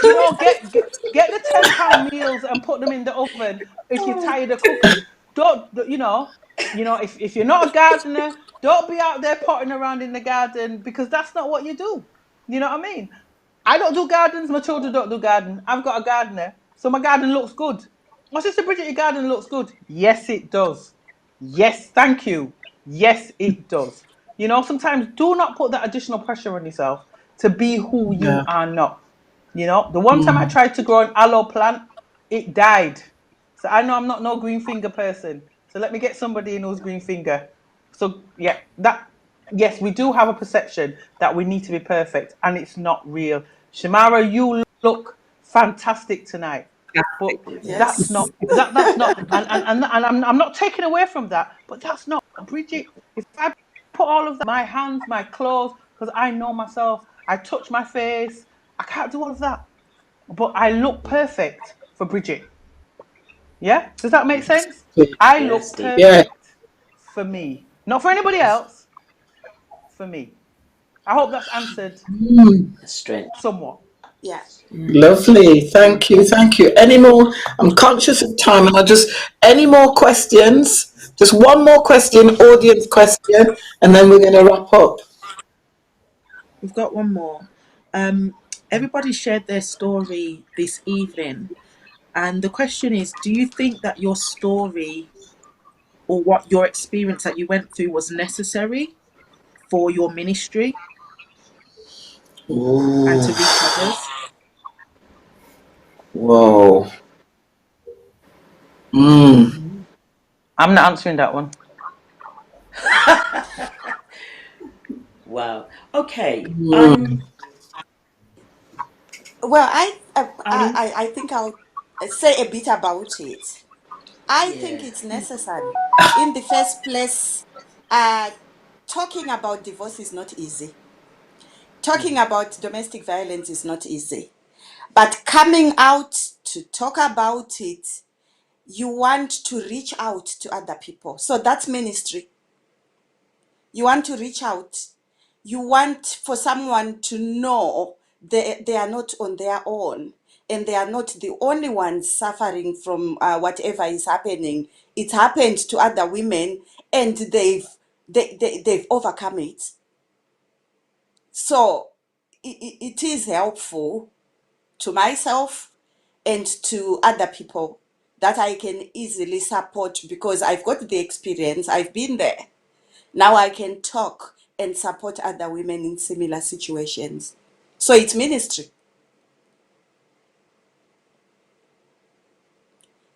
You know, get the £10 meals and put them in the oven if you're tired of cooking. Don't if you're not a gardener, don't be out there potting around in the garden, because that's not what you do. You know what I mean? I don't do gardens. My children don't do garden. I've got a gardener, so my garden looks good. My sister Bridget, your garden looks good. Yes, it does. Yes, thank you. Yes, it does. You know, sometimes do not put that additional pressure on yourself to be who you Yeah. are not. You know, the one time I tried to grow an aloe plant, it died. So I know I'm not no green finger person. So let me get somebody in who's green finger. So yeah, that yes, we do have a perception that we need to be perfect, and it's not real. Shamara, you look fantastic tonight, but that's Yes. not that's not, and I'm not taking away from that, but that's not Bridget. If I put all of that, my hands, my clothes, because I know myself, I touch my face, I can't do all of that, but I look perfect for Bridget. Yeah, does that make sense? I Yes, look Steve. Yeah. perfect for me, not for anybody else, for me. I hope that's answered A strength. somewhat. Yeah. Lovely. Thank you. Thank you. Any more? I'm conscious of time, and any more questions? Just one more question, audience question, and then we're going to wrap up. We've got one more. Everybody shared their story this evening, and the question is: do you think that your story or what your experience that you went through was necessary for your ministry and Ooh. to reach others? Whoa. Mm. I'm not answering that one. Wow. Okay. Mm. Well, I'm I think I'll say a bit about it. I think yeah. it's necessary. In the first place, talking about divorce is not easy. Talking about domestic violence is not easy. But coming out to talk about it, you want to reach out to other people. So that's ministry. You want to reach out. You want for someone to know they are not on their own, and they are not the only ones suffering from whatever is happening. It happened to other women, and they've overcome it. So it is helpful to myself and to other people that I can easily support, because I've got the experience, I've been there. Now I can talk and support other women in similar situations. So it's ministry.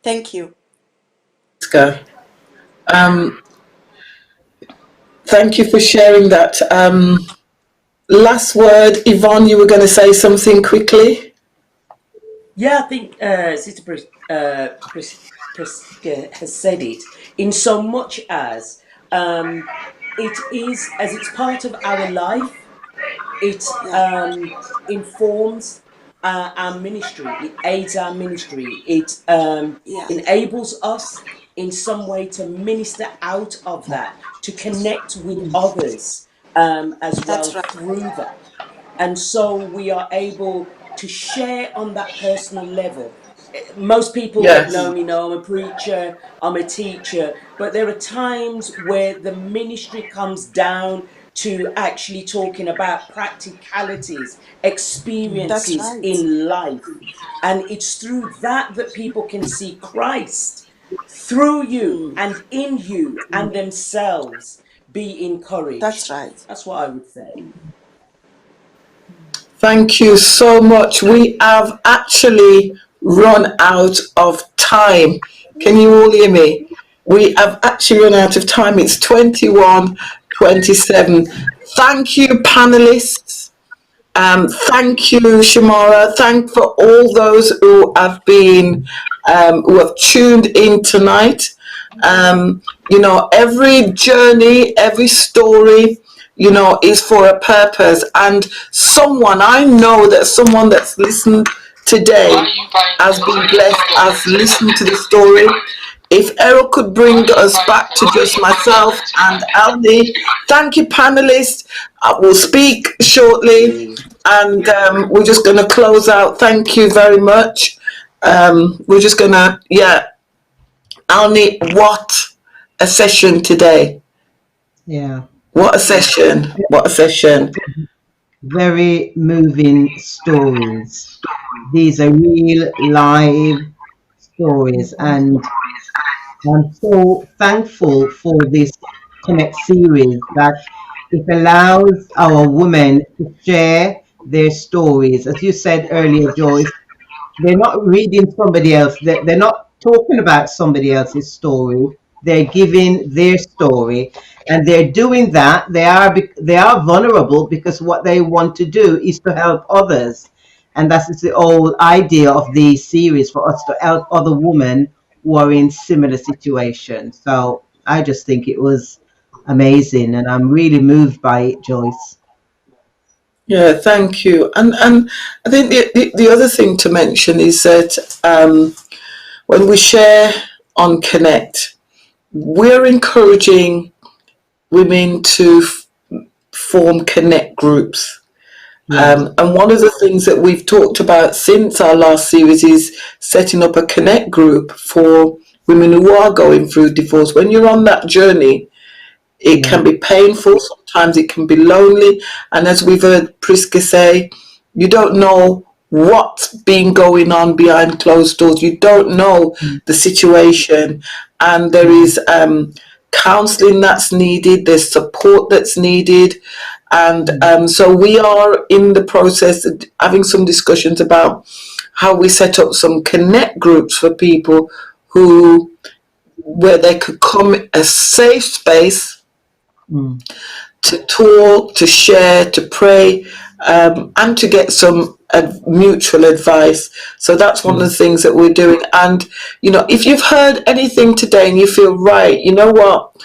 Thank you. Let's go. Um, thank you for sharing that. Last word, Yvonne, you were going to say something quickly? Yeah, I think Sister Prisca has said it in so much as it is, as it's part of our life, it Yeah, informs our ministry, it aids our ministry, it yeah, enables us in some way to minister out of that, to connect with others as well that's right. through that. And so we are able to share on that personal level. Most people that know Yes. me know I'm a preacher, I'm a teacher, but there are times where the ministry comes down to actually talking about practicalities, That's experiences right. in life. And it's through that that people can see Christ. through you and in you and themselves be That's encouraged. right. That's what I would say. Thank you so much. We have actually run out of time. Can you all hear me? We have actually run out of time. It's 21:27. Thank you, panelists. Thank you, Shamara. Thank for all those who have been, who have tuned in tonight. Every journey, every story, is for a purpose. And I know that someone that's listened today has been blessed, has listened to the story. If Errol could bring us back to just myself and Alni, thank you, panelists. We'll speak shortly, and we're just going to close out. Thank you very much. We're just going to, Alni, what a session today. Yeah. What a session. What a session. Very moving stories. These are real live stories, and I'm so thankful for this Connect series that it allows our women to share their stories. As you said earlier, Joyce, they're not reading somebody else, they're not talking about somebody else's story, they're giving their story, and they're doing that. They are vulnerable because what they want to do is to help others, and that is the whole idea of the series, for us to help other women who are in similar situations. So I just think it was amazing, and I'm really moved by it, Joyce. Yeah, thank you. And I think the other thing to mention is that when we share on Connect, we're encouraging women to form Connect groups. Yes. And one of the things that we've talked about since our last series is setting up a Connect group for women who are going through divorce. When you're on that journey, it Yeah. can be painful, sometimes it can be lonely. And as we've heard Prisca say, you don't know what's been going on behind closed doors. You don't know the situation. And there is counseling that's needed, there's support that's needed. And so we are in the process of having some discussions about how we set up some Connect groups for people where they could come a safe space Mm. to talk, to share, to pray, and to get some mutual advice. So that's one of the things that we're doing. And, if you've heard anything today and you feel, right, you know what,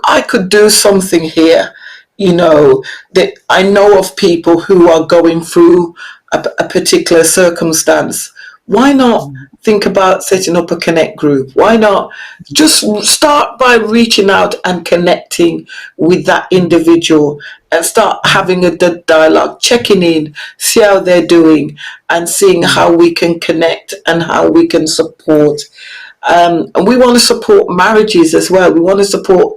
I could do something here, that I know of people who are going through a particular circumstance. Why not think about setting up a Connect group? Why not just start by reaching out and connecting with that individual and start having a dialogue, checking in, see how they're doing, and seeing how we can connect and how we can support. And we want to support marriages as well. We want to support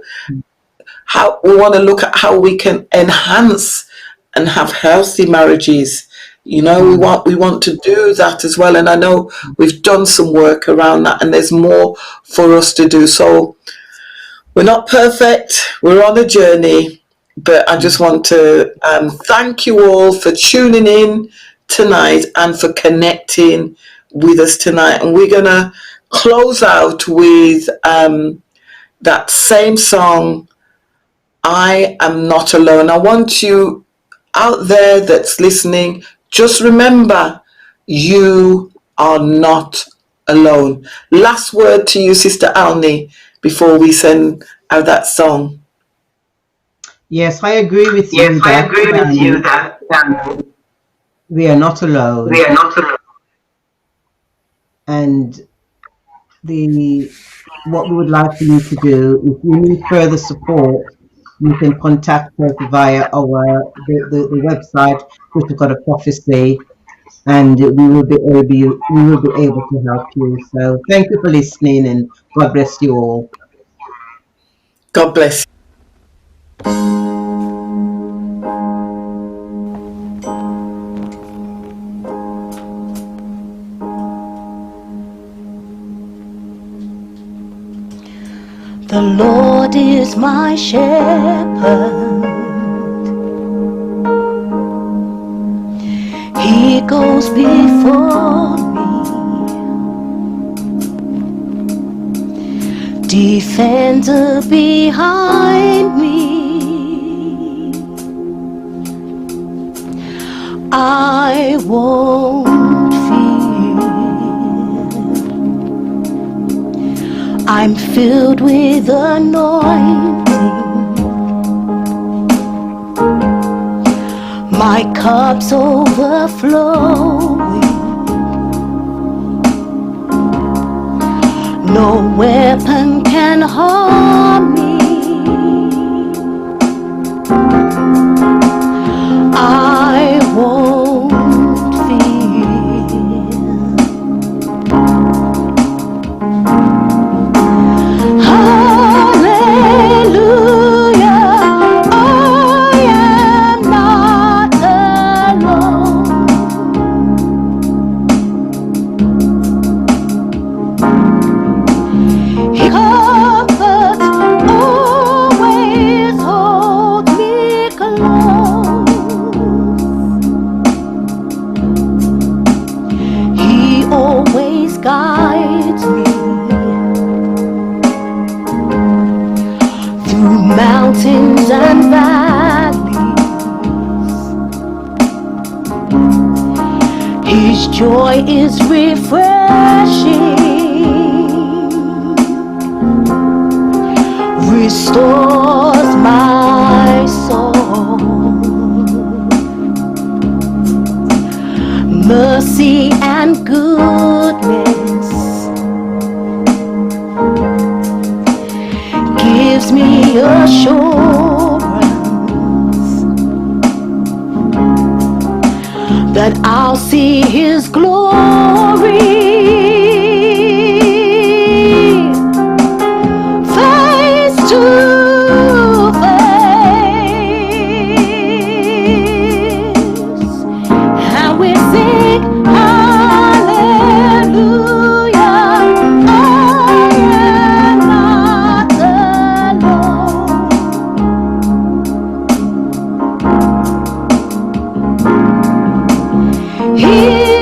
we want to look at how we can enhance and have healthy marriages. We want to do that as well. And I know we've done some work around that, and there's more for us to do. So we're not perfect. We're on a journey, but I just want to thank you all for tuning in tonight and for connecting with us tonight. And we're going to close out with that same song, I Am Not Alone. I want you out there that's listening, just remember, you are not alone. Last word to you, Sister Alni, before we send out that song. Yes, I agree with Yes, you I that agree with you that we are not we alone. are not alone. And what we would like for you to do, if you need further support, you can contact us via the website, Critical Prophecy, and we will be able to help you. So thank you for listening, and God bless you all. God bless you. The Lord is my shepherd. He goes before me, defender behind me. I won't fear. I'm filled with anointing. My cup's overflowing. No weapon can harm me. I won't fear. Hallelujah, I am not alone. He comforts, always holds me close. He always guides me through mountains and valleys. His joy is refreshing, restores my soul. Mercy and goodness gives me assurance that I'll see His glory face to face. And we sing hallelujah, I am not alone. He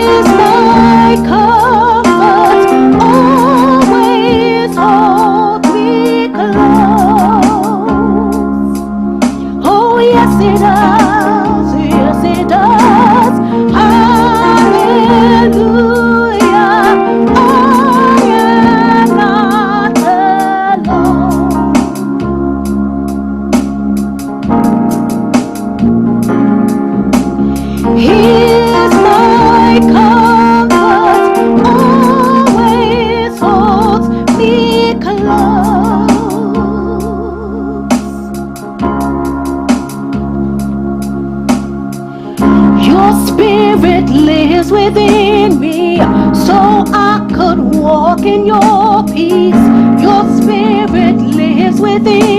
is my comfort, always holds me close. Oh yes it does, yes it does. Hallelujah, I am not alone. He is my comfort, always holds me close. Your spirit lives within me, so I could walk in your peace. Your spirit lives within